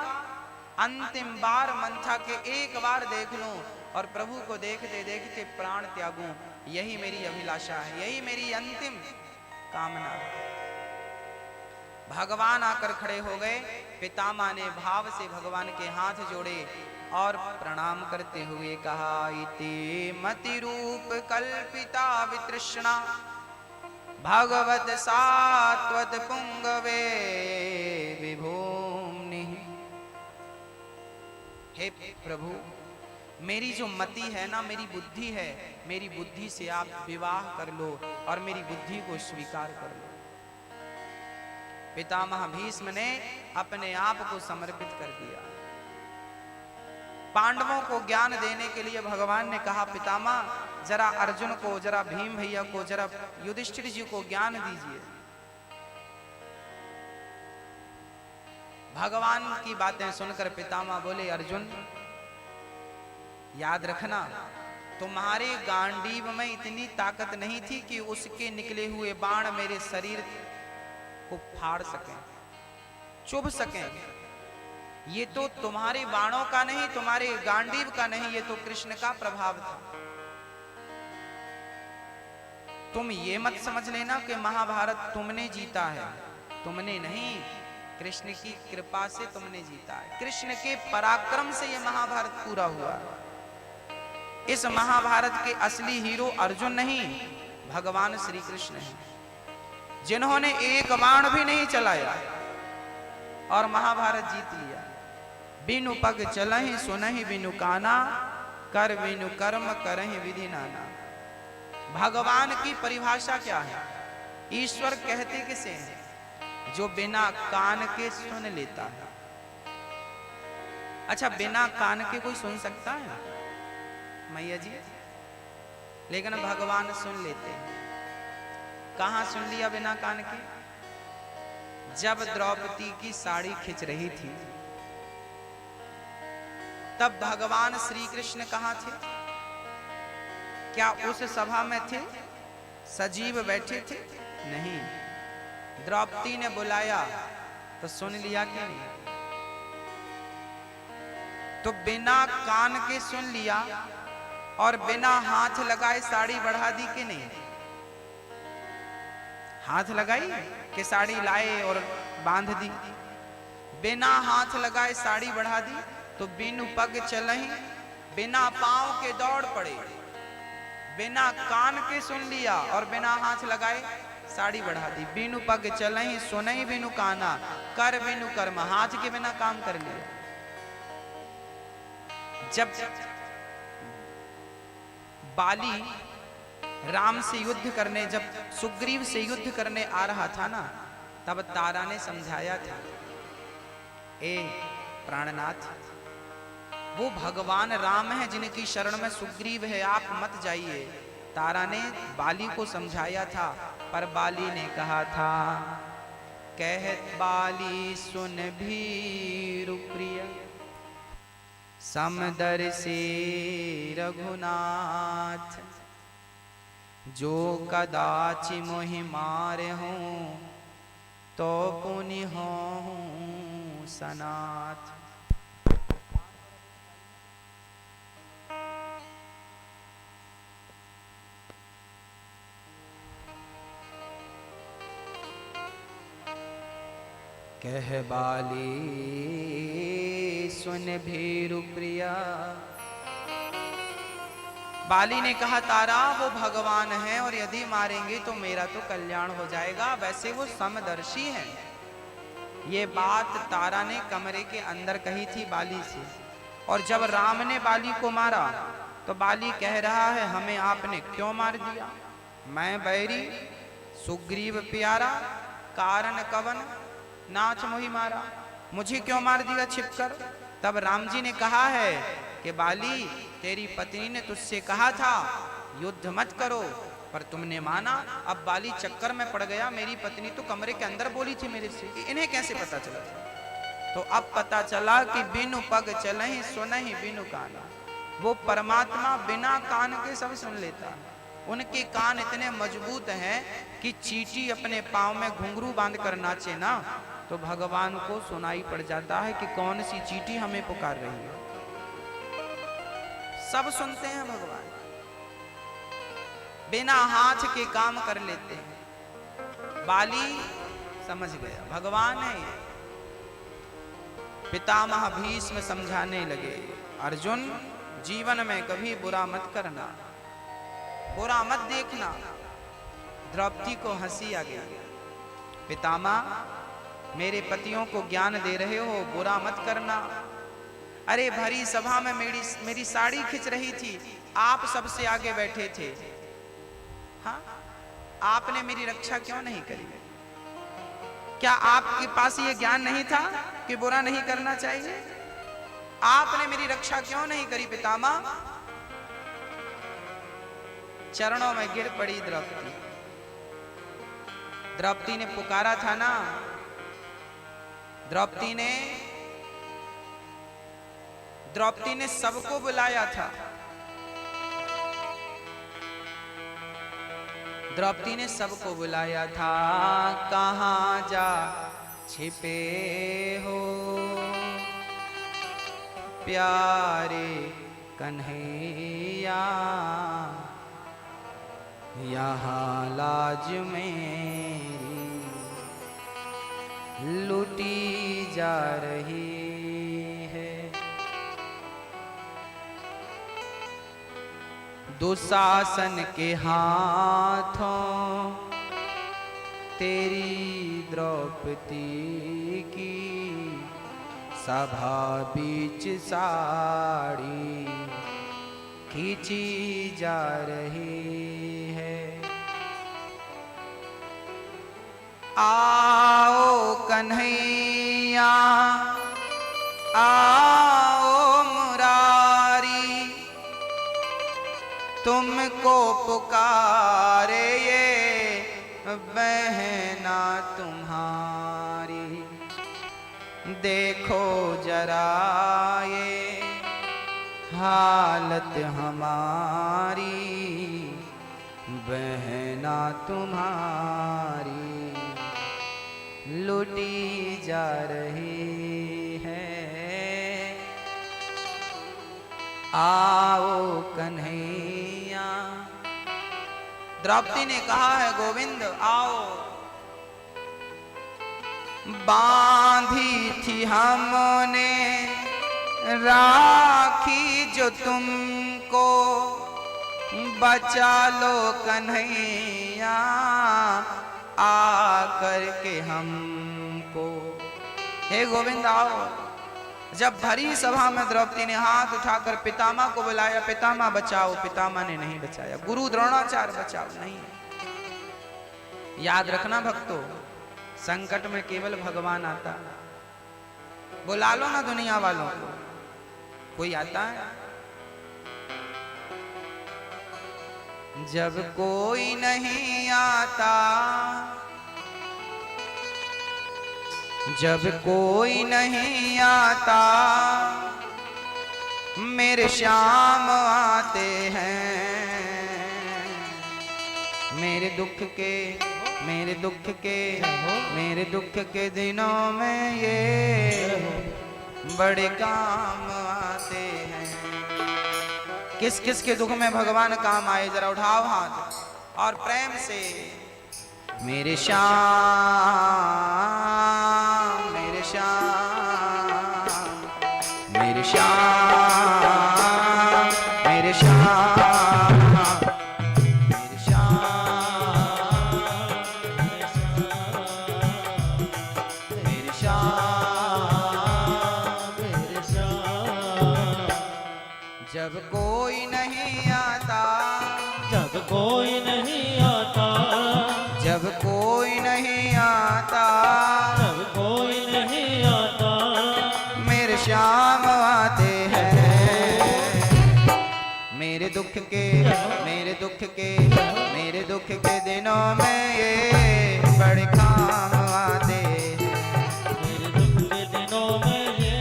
अंतिम बार मन था कि एक बार देख लूं और प्रभु को देखते देखते प्राण त्यागूं, यही मेरी अभिलाषा है, यही मेरी अंतिम कामना है। भगवान आकर खड़े हो गए। पितामह ने भाव से भगवान के हाथ जोड़े और प्रणाम करते हुए कहा, इति मति रूप कल्पिता वितृष्णा भगवत सात्वत पुंगवे विभूम्नि। हे प्रभु, मेरी जो मति है ना, मेरी बुद्धि है, मेरी बुद्धि से आप विवाह कर लो और मेरी बुद्धि को स्वीकार कर लो। पितामह भीष्म ने अपने आप को समर्पित कर दिया। पांडवों को ज्ञान देने के लिए भगवान ने कहा, पितामह जरा अर्जुन को, जरा भीम भैया को, जरा युधिष्ठिर जी को ज्ञान दीजिए। भगवान की बातें सुनकर पितामह बोले, अर्जुन याद रखना, तुम्हारे गांडीव में इतनी ताकत नहीं थी कि उसके निकले हुए बाण मेरे शरीर को फाड़ सकें, चुभ सकें। ये तो तुम्हारे बाणों का नहीं, तुम्हारे गांडीव का नहीं, ये तो कृष्ण का प्रभाव था। तुम ये मत समझ लेना कि महाभारत तुमने जीता है, तुमने नहीं, कृष्ण की कृपा से तुमने जीता है। कृष्ण के पराक्रम से ये महाभारत पूरा हुआ। इस महाभारत के असली हीरो अर्जुन नहीं, भगवान श्री कृष्ण हैं, जिन्होंने एक बाण भी नहीं चलाया और महाभारत जीत लिया। बिनु पग चलहि सुनहि बिनु काना, कर बिनु कर्म करहि विधि नाना। भगवान की परिभाषा क्या है? ईश्वर कहते किसे हैं? जो बिना कान के सुन लेता है। अच्छा, बिना कान के कोई सुन सकता है मैया जी? लेकिन भगवान सुन लेते हैं। कहां सुन लिया बिना कान के? जब द्रौपदी की साड़ी खिंच रही थी, तब भगवान श्री कृष्ण कहां थे? क्या उस सभा में थे? सजीव बैठे थे? नहीं। द्रौपदी ने बुलाया तो सुन लिया कि नहीं? तो बिना कान के सुन लिया और बिना हाथ लगाए साड़ी बढ़ा दी कि नहीं? हाथ लगाई कि साड़ी लाए और बांध दी। बिना हाथ लगाए साड़ी बढ़ा दी तो बिनु पग चलहि, बिना पांव के दौड़ पड़े। बिना कान के सुन लिया और बिना हाथ लगाए साड़ी बढ़ा दी। बिनु पग चलहि सुनहि बिनु काना, कर बिनु कर्म, हाथ के बिना काम कर लिया। जब बाली राम से युद्ध करने, जब सुग्रीव से युद्ध करने आ रहा था ना, तब तारा ने समझाया था, ए प्राणनाथ, वो भगवान राम है जिनकी शरण में सुग्रीव है, आप मत जाइए। तारा ने बाली को समझाया था, पर बाली ने कहा था, कहत बाली सुन भीरु प्रिय, समदर्शी रघुनाथ, जो कदाचि मोहि मारे हूँ तो पुनि हूँ सनाथ। कह बाली सुन भीरु प्रिया। बाली ने कहा, तारा वो भगवान है और यदि मारेंगे तो मेरा तो कल्याण हो जाएगा, वैसे वो समदर्शी है। ये बात तारा ने कमरे के अंदर कही थी बाली से, और जब राम ने बाली को मारा तो बाली कह रहा है, हमें आपने क्यों मार दिया? मैं बैरी, सुग्रीव प्यारा, कारण कवन, नाच मोहि मारा, मुझे क्यों मार दिया छिपकर? तब राम जी ने कहा है कि बाली, तेरी पत्नी ने तुझसे कहा था युद्ध मत करो, पर तुमने माना। अब बाली चक्कर में पड़ गया, मेरी पत्नी तो कमरे के अंदर बोली थी मेरे से, इन्हें कैसे पता चला? तो अब पता चला कि बिनु पग चलहि सुनहि बिनु काना। वो परमात्मा बिना कान के सब सुन लेता है। उनके कान इतने मजबूत हैं कि चींटी अपने पांव में घुंघरू बांध कर नाचे ना, तो भगवान को सुनाई पड़ जाता है कि कौन सी चींटी हमें पुकार रही है। सब सुनते हैं भगवान, बिना हाथ के काम कर लेते हैं। बाली समझ गया भगवान है। पितामह भीष्म समझाने लगे, अर्जुन जीवन में कभी बुरा मत करना, बुरा मत देखना। द्रौपदी को हंसी आ गई। पितामह, मेरे पतियों को ज्ञान दे रहे हो, बुरा मत करना। अरे भरी सभा में मेरी साड़ी खिंच रही थी, आप सबसे आगे बैठे थे, हाँ, आपने मेरी रक्षा क्यों नहीं करी? क्या आपके पास ये ज्ञान नहीं था कि बुरा नहीं करना चाहिए? आपने मेरी रक्षा क्यों नहीं करी पितामह? चरणों में गिर पड़ी द्रौपदी। द्रौपदी ने पुकारा था ना, द्रौपदी ने सबको बुलाया था। द्रौपदी ने सबको बुलाया था, कहाँ जा छिपे हो प्यारे कन्हैया, यहाँ लाज मेरी लूटी जा रही है। दुशासन के हाथों तेरी द्रौपदी की सभा बीच साड़ी खींची जा रही है। आओ कन्हैया आओ मुरारी, तुमको पुकारे ये बहना तुम्हारी। देखो जरा ये हालत हमारी, बहना तुम्हारी लूटी जा रही है। आओ कन्हैया। द्रौपदी ने कहा है गोविंद आओ। बांधी थी हमने राखी जो तुमको, बचा लो कन्हैया आकर के हमको। हे गोविंद आओ। जब भरी सभा में द्रौपदी ने हाथ उठाकर पितामह को बुलाया, पितामह बचाओ, पितामह ने नहीं बचाया। गुरु द्रोणाचार्य बचाओ, नहीं। याद रखना भक्तों, संकट में केवल भगवान आता। बुला लो ना दुनिया वालों को, कोई आता है? जब कोई नहीं आता, जब कोई नहीं आता, मेरे श्याम आते हैं। मेरे दुख के दिनों में ये बड़े काम आते हैं। किस किस के दुख में भगवान काम आए? जरा उठाओ हाथ और प्रेम से। मेरे श्याम, मेरे श्याम, मेरे श्याम, मेरे श्याम, मेरे श्याम, मेरे श्याम, मेरे श्याम। जब कोई नहीं आता, जब कोई नहीं आता, जब कोई नहीं आता, जब कोई नहीं आता, मेरे श्याम आते हैं। मेरे दुख के दिनों में ये बड़े काम आते हैं। मेरे दुख के दिनों में ये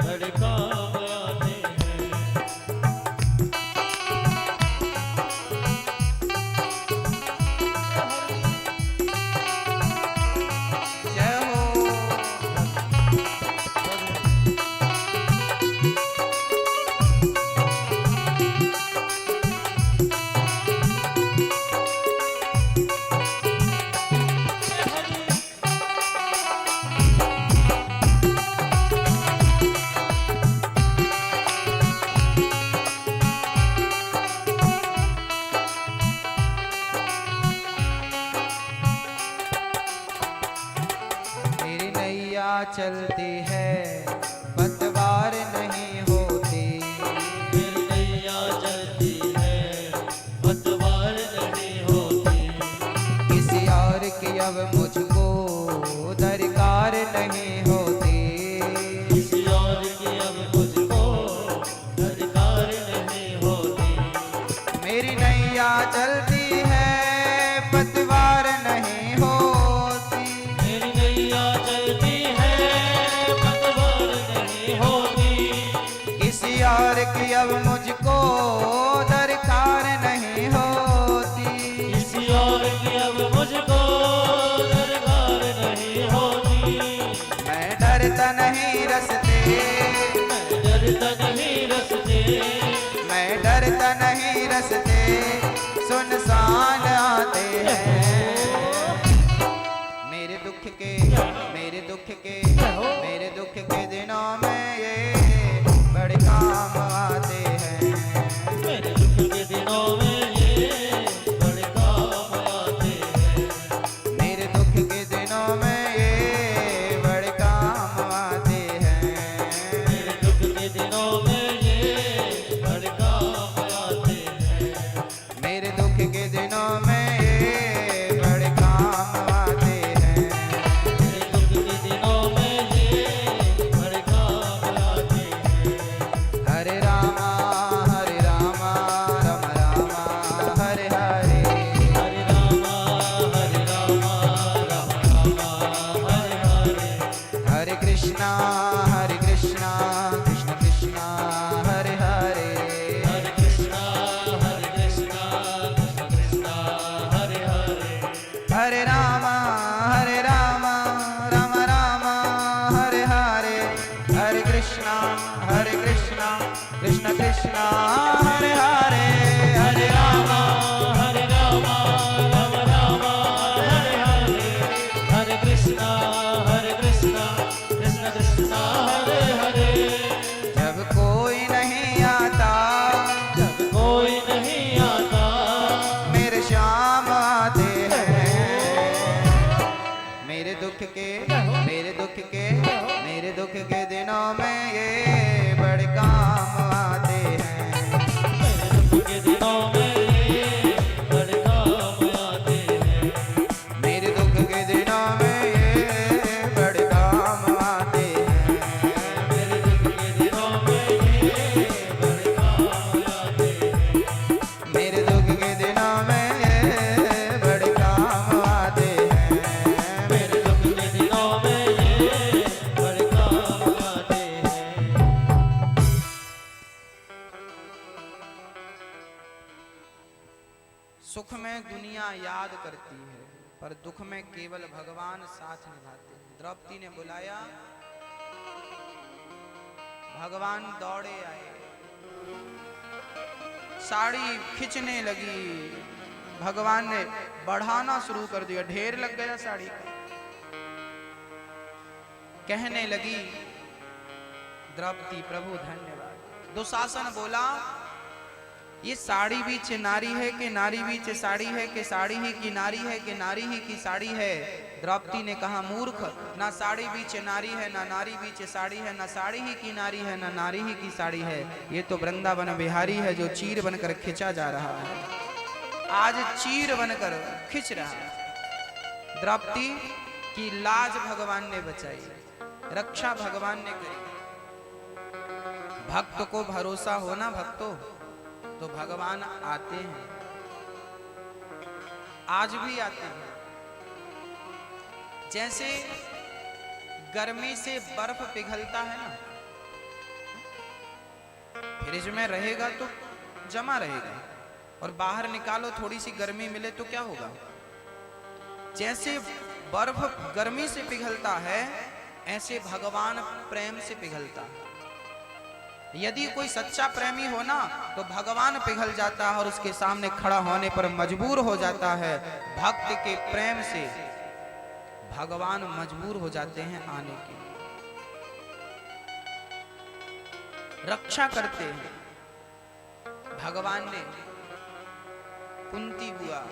बड़े काम आते हैं। जय हो। चलती है पतवार नहीं चलती है पतवार नहीं होती। मेरी नैया चलती है पतवार नहीं होती। किसी और की अब मुझको दरकार नहीं होती। किसी और की अब मुझको दरकार नहीं होती। मैं डरता नहीं रस्ते, मैं डरता नहीं रस्ते, मैं डरता नहीं रस्ते सुनसान आते हैं। मेरे दुख के मेरे दुख के मेरे दुख के दिनों में ये बड़े काम आते हैं। मेरे दुख के दिनों में ये बड़े काम आते हैं। मेरे दुख के दिनों में ये बड़े काम आते हैं। मेरे दुख के दिनों में ये बड़े काम आते हैं। मेरे दुख के दिनों में ये बड़े काम आते हैं। मेरे दुख के दिनों में ये बड़े काम आते हैं। हरे रामा राम रामा हरे हरे। हरे रामा राम रामा हरे हरे। हरे कृष्णा कृष्ण कृष्णा हरे हरे। हरे कृष्णा कृष्ण कृष्ण हरे हरे। हरे रामा राम राम हरे हरे। हरे कृष्णा कृष्ण कृष्ण हरे हरे। हरे रामा राम राम हरे हरे। हरे कृष्णा कृष्ण कृष्ण हरे हरे। जब कोई नहीं आता, जब कोई नहीं आता, मेरे श्याम आते हैं। मेरे दुख के मेरे दुख के दिनों में ये बड़े काम आते हैं। मेरे दुख के दिनों में ये बड़े काम आते हैं। मेरे दुख के दिनों में ये बड़े काम आते हैं। मेरे दुख के दिनों में ये बड़े काम आते हैं। मेरे दुख के दिनों में ये बड़े काम आते हैं। मेरे दुख के दिनों में ये बड़े काम आते हैं। सुख में दुनिया याद करती है, पर दुख में केवल भगवान साथ निभाते हैं। द्रौपदी ने बुलाया, भगवान दौड़े आए, साड़ी खींचने लगी। भगवान ने बढ़ाना शुरू कर दिया, ढेर लग गया साड़ी का। कहने लगी द्रौपदी, प्रभु धन्यवाद। दुशासन बोला, ये साड़ी भी चिनारी है कि नारी भी चे साड़ी है कि साड़ी ही की नारी है कि नारी ही की साड़ी है। द्रौपदी ने कहा, मूर्ख, ना साड़ी भी चिनारी है, ना नारी भी चे साड़ी है, ना साड़ी ही की नारी है, ना नारी ही की साड़ी है। ये तो वृंदावन बिहारी है जो चीर बनकर खिंचा जा रहा है। आज चीर बनकर खिंच रहा है। द्रौपदी की लाज भगवान ने बचाई, रक्षा भगवान ने करी। भक्त को भरोसा हो ना भक्तों, तो भगवान आते हैं, आज भी आते हैं। जैसे गर्मी से बर्फ पिघलता है ना, फ्रिज में रहेगा तो जमा रहेगा, और बाहर निकालो थोड़ी सी गर्मी मिले तो क्या होगा। जैसे बर्फ गर्मी से पिघलता है, ऐसे भगवान प्रेम से पिघलता है। यदि कोई सच्चा प्रेमी हो ना, तो भगवान पिघल जाता है और उसके सामने खड़ा होने पर मजबूर हो जाता है। भक्त के प्रेम से भगवान मजबूर हो जाते हैं आने के लिए, रक्षा करते हैं। भगवान ने कुंती बुआ,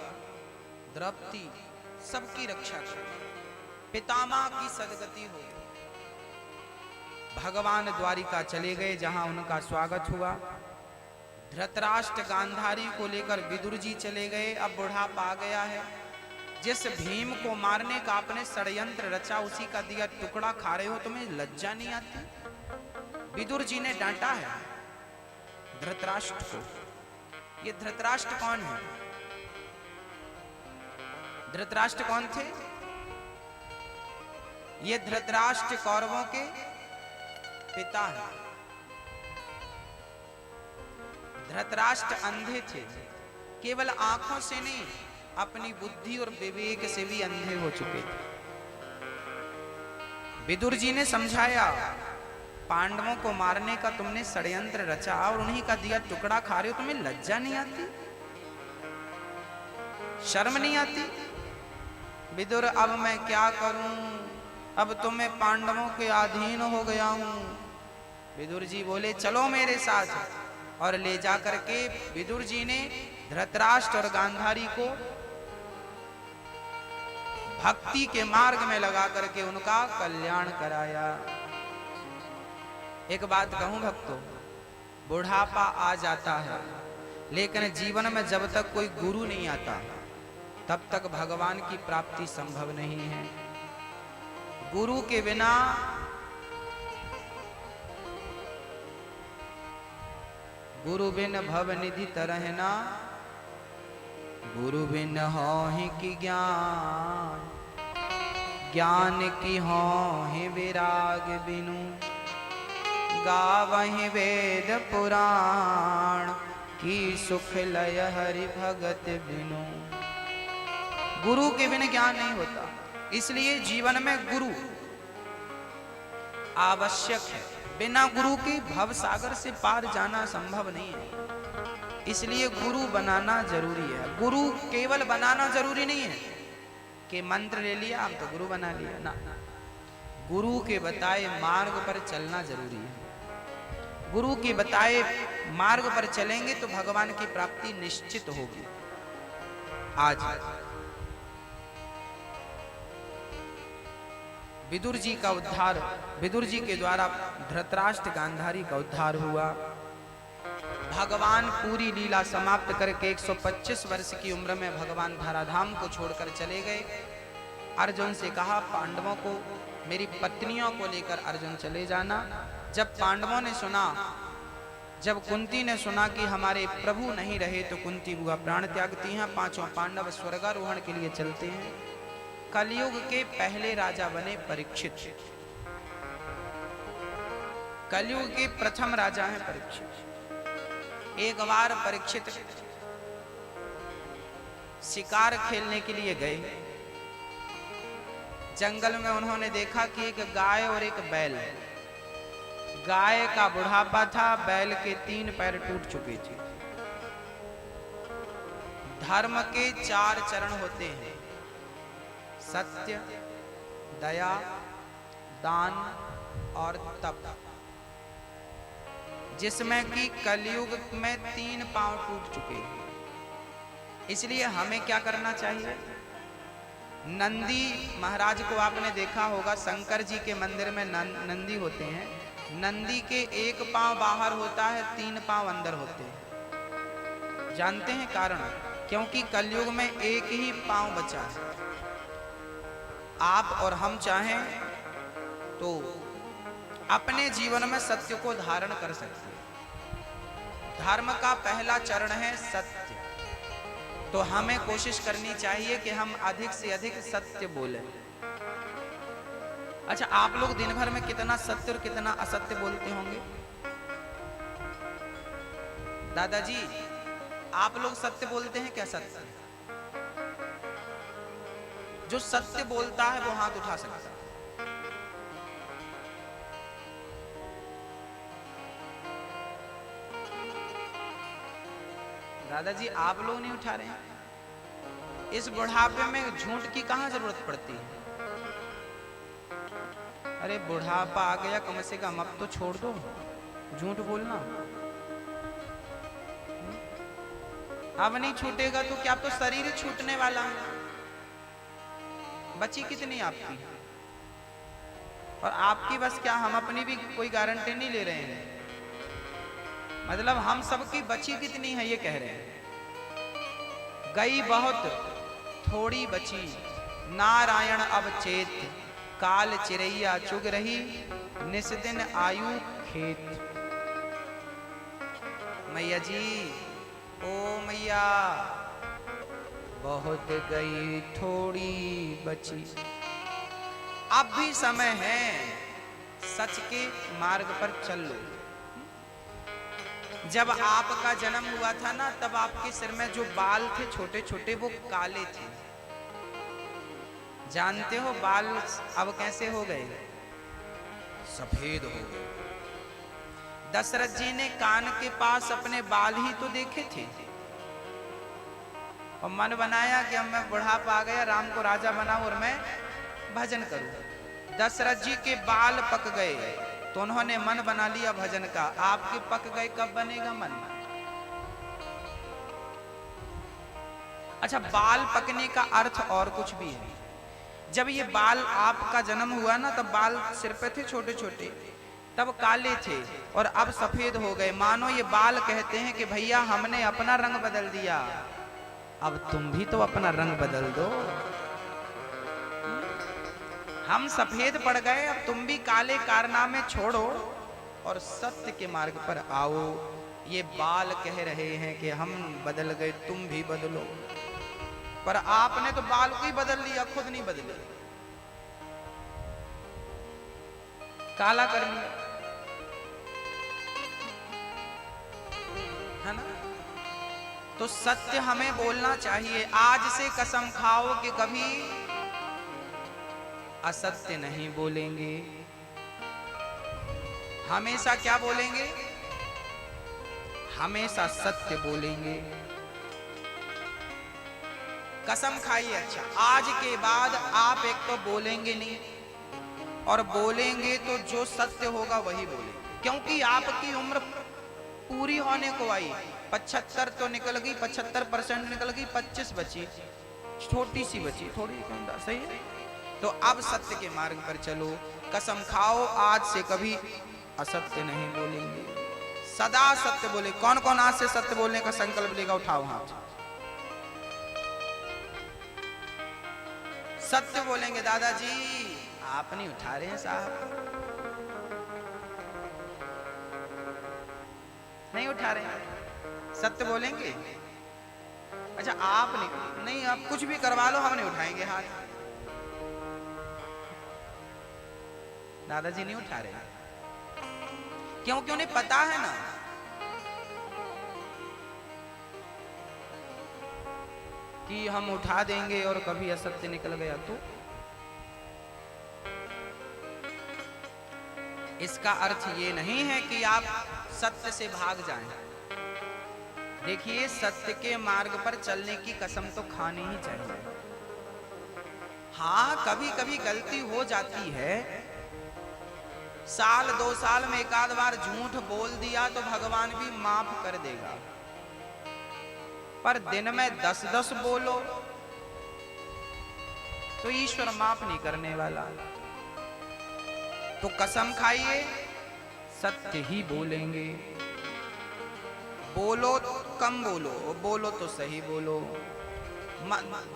द्रौपदी, सबकी रक्षा की। पितामह की सदगति हो, भगवान द्वारिका चले गए, जहां उनका स्वागत हुआ। धृतराष्ट्र गांधारी को लेकर विदुर जी चले गए। अब बुढ़ापा आ गया है। जिस भीम को मारने का आपने षड्यंत्र रचा, उसी का दिया टुकड़ा खा रहे हो, तुम्हें लज्जा नहीं आती? विदुर जी ने डांटा है धृतराष्ट्र को। ये धृतराष्ट्र कौन है? धृतराष्ट्र कौन थे? ये धृतराष्ट्र कौरवों के पिता हैं। धृतराष्ट्र अंधे थे, केवल आंखों से नहीं, अपनी बुद्धि और विवेक से भी अंधे हो चुके थे। विदुर जी ने समझाया, पांडवों को मारने का तुमने षड्यंत्र रचा और उन्हीं का दिया टुकड़ा खा रहे हो, तुम्हें लज्जा नहीं आती, शर्म नहीं आती? विदुर, अब मैं क्या करूं, अब तो मैं पांडवों के अधीन हो गया हूं। विदुर जी बोले, चलो मेरे साथ, और ले जाकर के विदुर जी ने धृतराष्ट्र और गांधारी को भक्ति के मार्ग में लगा करके उनका कल्याण कराया। एक बात कहूं भक्तों, बुढ़ापा आ जाता है, लेकिन जीवन में जब तक कोई गुरु नहीं आता तब तक भगवान की प्राप्ति संभव नहीं है। गुरु के बिना गुरु बिन भव निधि तरहना, गुरु बिन होहि की ज्ञान, ज्ञान की होहि विराग बिनु, गावहि वेद पुराण, की सुख लय हरि भगत बिनु। गुरु के बिना ज्ञान नहीं होता, इसलिए जीवन में गुरु आवश्यक है। बिना गुरु के भव सागर से पार जाना संभव नहीं है, इसलिए गुरु बनाना जरूरी है। गुरु केवल बनाना जरूरी नहीं है कि मंत्र ले लिया आप तो गुरु बना लिया ना, गुरु के बताए मार्ग पर चलना जरूरी है। गुरु के बताए मार्ग पर चलेंगे तो भगवान की प्राप्ति निश्चित होगी। आज विदुर जी का उद्धार, विदुर जी के द्वारा धृतराष्ट्र गांधारी का उद्धार हुआ। भगवान पूरी लीला समाप्त करके 125 वर्ष की उम्र में भगवान धराधाम को छोड़कर चले गए। अर्जुन से कहा, पांडवों को, मेरी पत्नियों को लेकर अर्जुन चले जाना। जब पांडवों ने सुना, जब कुंती ने सुना कि हमारे प्रभु नहीं रहे, तो कुंती बुआ प्राण त्यागती हैं। पांचों पांडव स्वर्गारोहण के लिए चलते हैं। कलयुग के पहले राजा बने परीक्षित। कलयुग के प्रथम राजा हैं परीक्षित। एक बार परीक्षित शिकार खेलने के लिए गए। जंगल में उन्होंने देखा कि एक गाय और एक बैल, गाय का बुढ़ापा था, बैल के 3 पैर टूट चुके थे। धर्म के 4 चरण होते हैं, सत्य, दया, दान और तप, जिसमें कि कलयुग में 3 पांव टूट चुके हैं। इसलिए हमें क्या करना चाहिए? नंदी महाराज को आपने देखा होगा, शंकर जी के मंदिर में नंदी होते हैं। नंदी के 1 पांव बाहर होता है, 3 पांव अंदर होते हैं। जानते हैं कारण? क्योंकि कलयुग में एक ही पांव बचा है। आप और हम चाहें तो अपने जीवन में सत्य को धारण कर सकते हैं। धर्म का पहला चरण है सत्य, तो हमें कोशिश करनी चाहिए कि हम अधिक से अधिक सत्य बोलें। अच्छा, आप लोग दिन भर में कितना सत्य और कितना असत्य बोलते होंगे? दादाजी, आप लोग सत्य बोलते हैं क्या? सत्य, जो सत्य बोलता है वो हाथ उठा सकता है। दादाजी, आप लोग नहीं उठा रहे हैं। इस बुढ़ापे में झूठ की कहां जरूरत पड़ती है? अरे बुढ़ापा आ गया, कम से कम अब तो छोड़ दो झूठ बोलना। अब नहीं छूटेगा तो क्या, तो शरीर ही छूटने वाला है। बची कितनी आपकी, और आपकी बस क्या, हम अपनी भी कोई गारंटी नहीं ले रहे हैं। मतलब हम सबकी बची कितनी है ये कह रहे हैं। गई बहुत थोड़ी बची, नारायण अब चेत, काल चिरैया चुग रही, निस्दिन आयु खेत। मैया जी, ओ मैया, बहुत गई थोड़ी बची। अब भी समय है, सच के मार्ग पर चल लो। जब आपका जन्म हुआ था ना, तब आपके सिर में जो बाल थे छोटे छोटे, वो काले थे। जानते हो बाल अब कैसे हो गए? सफेद हो गए। दशरथ जी ने कान के पास अपने बाल ही तो देखे थे और मन बनाया कि अब मैं बुढ़ापा आ गया, राम को राजा बनाऊं और मैं भजन करूं। दशरथ जी के बाल पक गए तो उन्होंने मन बना लिया भजन का। आपके पक गए, कब बनेगा मन? अच्छा, बाल पकने का अर्थ और कुछ भी है। जब ये बाल आपका जन्म हुआ ना, तब बाल सिर पे थे छोटे छोटे, तब काले थे और अब सफेद हो गए। मानो ये बाल कहते हैं कि भैया हमने अपना रंग बदल दिया, अब तुम भी तो अपना रंग बदल दो। हम सफेद पड़ गए, अब तुम भी काले कारनामे छोड़ो और सत्य के मार्ग पर आओ। ये बाल कह रहे हैं कि हम बदल गए, तुम भी बदलो। पर आपने तो बाल को ही बदल लिया, खुद नहीं बदले, काला कर लिया, है ना? तो सत्य हमें बोलना चाहिए। आज से कसम खाओ कि कभी असत्य नहीं बोलेंगे। हमेशा क्या बोलेंगे? हमेशा सत्य बोलेंगे। कसम खाइए। अच्छा, आज के बाद आप एक तो बोलेंगे नहीं, और बोलेंगे तो जो सत्य होगा वही बोलेंगे, क्योंकि आपकी उम्र पूरी होने को आई। 75 तो निकल गई, 75% निकल गई, 25 बची, छोटी सी बची, थोड़ी सही है। तो अब सत्य के मार्ग पर चलो। कसम खाओ आज से कभी असत्य नहीं बोलेंगे, सदा सत्य बोले। कौन कौन आज से सत्य बोलने का संकल्प लेगा? उठाओ हाथ। सत्य बोलेंगे। दादाजी आप नहीं उठा रहे हैं साहब, नहीं उठा रहे हैं। सत्य बोलेंगे। अच्छा आप नहीं, आप कुछ भी करवा लो, हम नहीं उठाएंगे हाथ। दादाजी नहीं उठा रहे, क्योंकि उन्हें पता है ना कि हम उठा देंगे और कभी असत्य निकल गया तो। इसका अर्थ ये नहीं है कि आप सत्य से भाग जाएं। देखिए, सत्य के मार्ग पर चलने की कसम तो खानी ही चाहिए। हाँ, कभी कभी गलती हो जाती है। साल 2 साल में एक आध बार झूठ बोल दिया तो भगवान भी माफ कर देगा, पर दिन में 10-10 बोलो तो ईश्वर माफ नहीं करने वाला। तो कसम खाइए, सत्य ही बोलेंगे। बोलो कम बोलो, बोलो तो सही बोलो।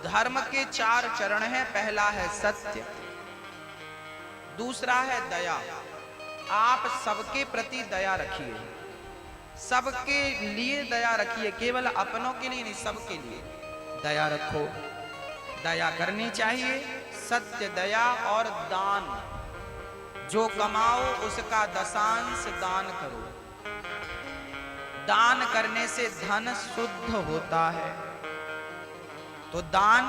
धर्म के 4 चरण हैं। पहला है सत्य, दूसरा है दया। आप सबके प्रति दया रखिए, सबके लिए दया रखिए, केवल अपनों के लिए नहीं, सबके लिए दया रखो। दया करनी चाहिए। सत्य, दया और दान। जो कमाओ उसका 10अंश दान करो। दान करने से धन शुद्ध होता है। तो दान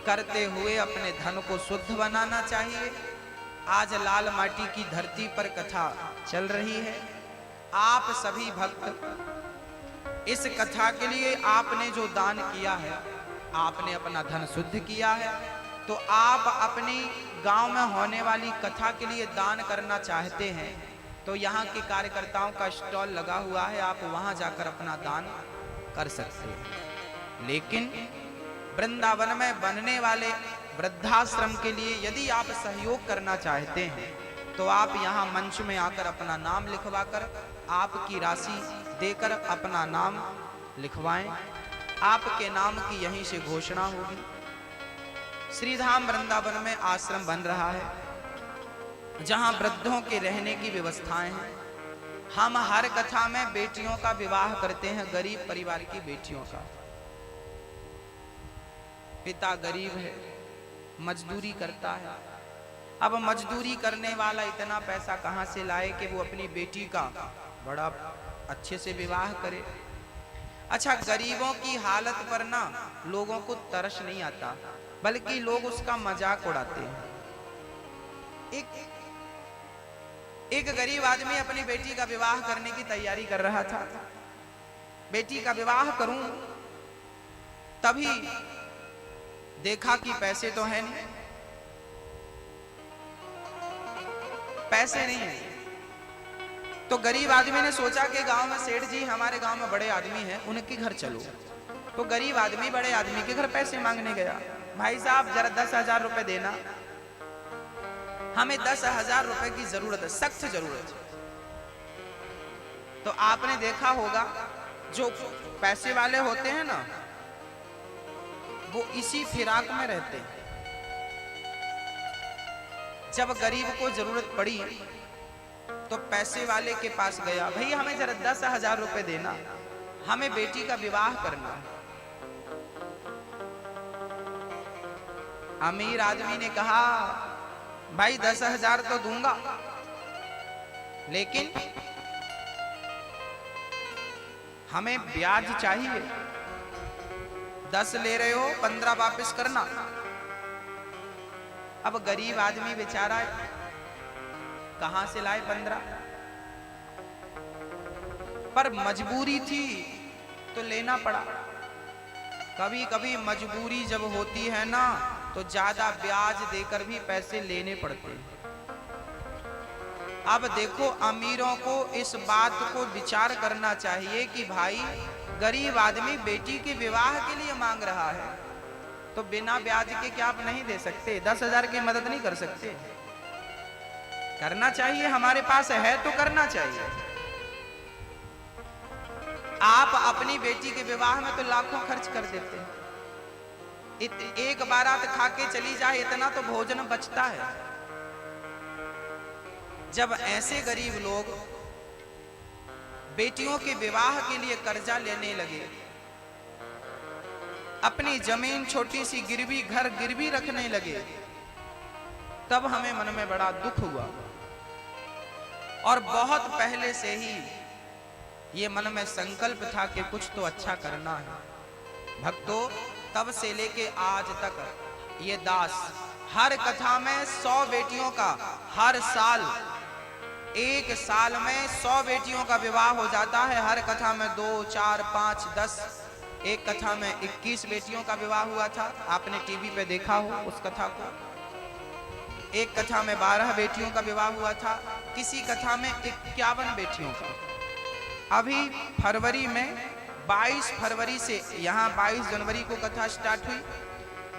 करते हुए अपने धन को शुद्ध बनाना चाहिए। आज लाल माटी की धरती पर कथा चल रही है। आप सभी भक्त इस कथा के लिए आपने जो दान किया है, आपने अपना धन शुद्ध किया है। तो आप अपनी गांव में होने वाली कथा के लिए दान करना चाहते हैं तो यहाँ के कार्यकर्ताओं का स्टॉल लगा हुआ है, आप वहां जाकर अपना दान कर सकते हैं। लेकिन वृंदावन में बनने वाले वृद्धाश्रम के लिए यदि आप सहयोग करना चाहते हैं तो आप यहाँ मंच में आकर अपना नाम लिखवाकर, आपकी राशि देकर अपना नाम लिखवाएं। आपके नाम की यहीं से घोषणा होगी। श्रीधाम वृंदावन में आश्रम बन रहा है जहां वृद्धों के रहने की व्यवस्थाएं हैं। हम हर कथा में बेटियों का विवाह करते हैं, गरीब परिवार की बेटियों का। पिता गरीब है, मजदूरी करता है। अब मजदूरी करने वाला इतना पैसा कहाँ से लाए कि वो अपनी बेटी का बड़ा अच्छे से विवाह करे। अच्छा, गरीबों की हालत पर ना लोगों को तरस नहीं आता, बल्कि लोग उसका मजाक उड़ाते हैं। एक गरीब आदमी अपनी बेटी का विवाह करने की तैयारी कर रहा था। बेटी का विवाह करूं, तभी देखा कि पैसे तो है नहीं, पैसे नहीं है। तो गरीब आदमी ने सोचा कि गांव में सेठ जी, हमारे गांव में बड़े आदमी हैं, उनके घर चलो। तो गरीब आदमी बड़े आदमी के घर पैसे मांगने गया। भाई साहब जरा 10,000 रुपए देना, हमें 10,000 रुपए की जरूरत है, सख्त जरूरत है। तो आपने देखा होगा जो पैसे वाले होते हैं ना, वो इसी फिराक में रहते हैं। जब गरीब को जरूरत पड़ी तो पैसे वाले के पास गया, भैया हमें जरा 10,000 रुपए देना, हमें बेटी का विवाह करना है। अमीर आदमी ने कहा, भाई 10,000 तो दूंगा, लेकिन हमें ब्याज चाहिए। 10 ले रहे हो, 15 वापस करना। अब गरीब आदमी बेचारा कहां से लाए 15, पर मजबूरी थी तो लेना पड़ा। कभी कभी मजबूरी जब होती है ना, तो ज्यादा ब्याज देकर भी पैसे लेने पड़ते हैं। अब देखो, अमीरों को इस बात को विचार करना चाहिए कि भाई गरीब आदमी बेटी के विवाह के लिए मांग रहा है, तो बिना ब्याज के क्या आप नहीं दे सकते? 10,000 की मदद नहीं कर सकते? करना चाहिए, हमारे पास है तो करना चाहिए। आप अपनी बेटी के विवाह में तो लाखों खर्च कर देते हैं। एक बारात खा के चली जाए, इतना तो भोजन बचता है। जब ऐसे गरीब लोग बेटियों के विवाह के लिए कर्जा लेने लगे, अपनी जमीन छोटी सी गिरवी, घर गिरवी रखने लगे, तब हमें मन में बड़ा दुख हुआ। और बहुत पहले से ही ये मन में संकल्प था कि कुछ तो अच्छा करना है। भक्तों, तब से लेके आज तक ये दास हर कथा में 100 बेटियों का, हर साल एक साल में 100 बेटियों का विवाह हो जाता है। हर कथा में 2, 4, 5, 10, एक कथा में 21 बेटियों का विवाह हुआ था। आपने टीवी पे देखा हो उस कथा को। एक कथा में 12 बेटियों का विवाह हुआ था, किसी कथा में 51 बेटियों का। अभी फरवरी में 22 फरवरी से, यहाँ 22 जनवरी को कथा स्टार्ट हुई,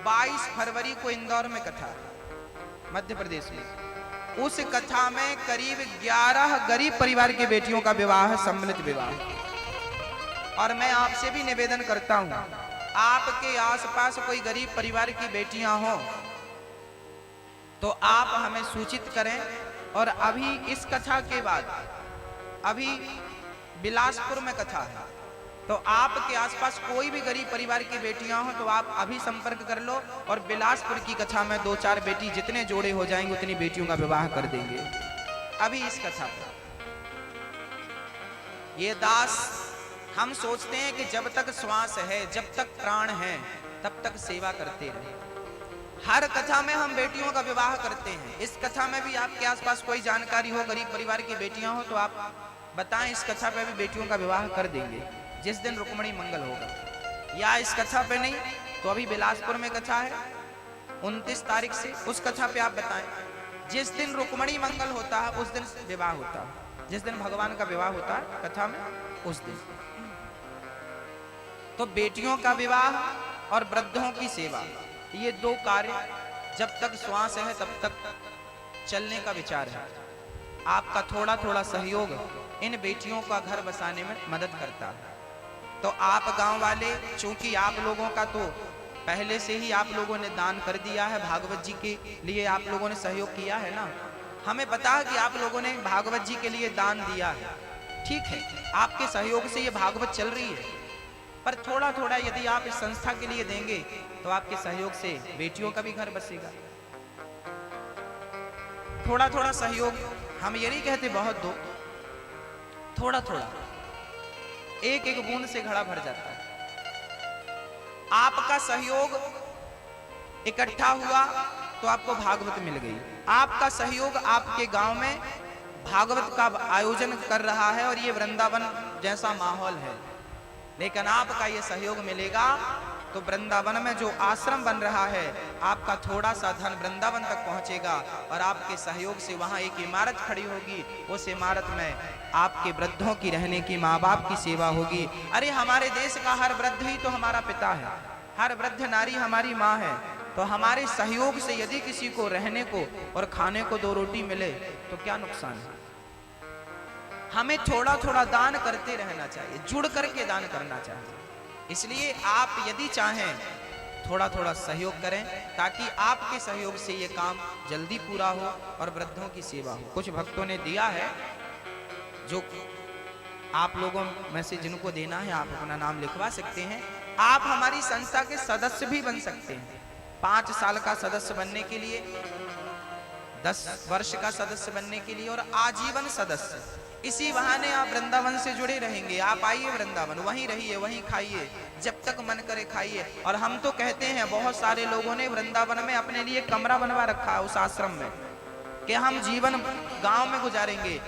22 फरवरी को इंदौर में कथा है, मध्य प्रदेश में। उस कथा में करीब 11 गरीब परिवार की बेटियों का विवाह है, सम्मिलित विवाह। और मैं आपसे भी निवेदन करता हूं, आपके आसपास कोई गरीब परिवार की बेटियां हो तो आप हमें सूचित करें। और अभी इस कथा के बाद अभी बिलासपुर में कथा है, तो आपके आसपास कोई भी गरीब परिवार की बेटियां हो तो आप अभी संपर्क कर लो, और बिलासपुर की कथा में 2-4 बेटी, जितने जोड़े हो जाएंगे उतनी बेटियों का विवाह कर देंगे। अभी इस कथा पर ये दास, हम सोचते हैं कि जब तक श्वास है, जब तक प्राण है, तब तक सेवा करते रहे। हर कथा में हम बेटियों का विवाह करते हैं। इस कथा में भी आपके आसपास कोई जानकारी हो, गरीब परिवार की बेटियां हो, तो आप बताएं, इस कथा पे भी बेटियों का विवाह कर देंगे जिस दिन रुक्मणी मंगल होगा। या इस कथा पे नहीं तो अभी बिलासपुर में कथा है 29 तारीख से, उस कथा पे आप बताएं। जिस दिन रुक्मणी मंगल होता है उस दिन विवाह होता है, जिस दिन भगवान का विवाह होता है कथा में, उस दिन। तो बेटियों का विवाह और वृद्धों की सेवा, ये 2 कार्य जब तक श्वास है तब तक चलने का विचार है। आपका थोड़ा थोड़ा सहयोग इन बेटियों का घर बसाने में मदद करता है। तो आप गांव वाले, चूंकि आप लोगों का तो पहले से ही आप लोगों ने दान कर दिया है, भागवत जी के लिए आप लोगों ने सहयोग किया है ना, हमें पता है कि आप लोगों ने भागवत जी के लिए दान दिया है, ठीक है, आपके सहयोग से ये भागवत चल रही है। पर थोड़ा थोड़ा यदि आप इस संस्था के लिए देंगे तो आपके सहयोग से बेटियों का भी घर बसेगा। थोड़ा थोड़ा सहयोग, हम ये नहीं कहते बहुत दो, थोड़ा थोड़ा, एक एक बूंद से घड़ा भर जाता है। आपका सहयोग इकट्ठा हुआ तो आपको भागवत मिल गई। आपका सहयोग आपके गांव में भागवत का आयोजन कर रहा है और ये वृंदावन जैसा माहौल है, लेकिन आपका ये सहयोग मिलेगा तो वृंदावन में जो आश्रम बन रहा है, आपका थोड़ा सा धन वृंदावन तक पहुंचेगा और आपके सहयोग से वहां एक इमारत खड़ी होगी। उस इमारत में आपके वृद्धों की रहने की, माँ बाप की सेवा होगी। अरे हमारे देश का हर वृद्ध ही तो हमारा पिता है, हर वृद्ध नारी हमारी माँ है। तो हमारे सहयोग से यदि किसी को रहने को और खाने को 2 रोटी मिले तो क्या नुकसान है। हमें थोड़ा थोड़ा दान करते रहना चाहिए, जुड़ करके दान करना चाहिए। इसलिए आप यदि चाहें थोड़ा थोड़ा सहयोग करें ताकि आपके सहयोग से ये काम जल्दी पूरा हो और वृद्धों की सेवा हो। कुछ भक्तों ने दिया है, जो आप लोगों में से जिनको देना है आप अपना नाम लिखवा सकते हैं। आप हमारी संस्था के सदस्य भी बन सकते हैं। 5 साल का सदस्य बनने के लिए, 10 वर्ष का सदस्य बनने के लिए और आजीवन सदस्य। इसी बहाने आप वृंदावन से जुड़े रहेंगे। आप आइए वृंदावन, वहीं रहिए, वहीं खाइए, जब तक मन करे खाइए। और हम तो कहते हैं, बहुत सारे लोगों ने वृंदावन में अपने लिए कमरा बनवा रखा है उस आश्रम में, कि हम जीवन गांव में गुजारेंगे।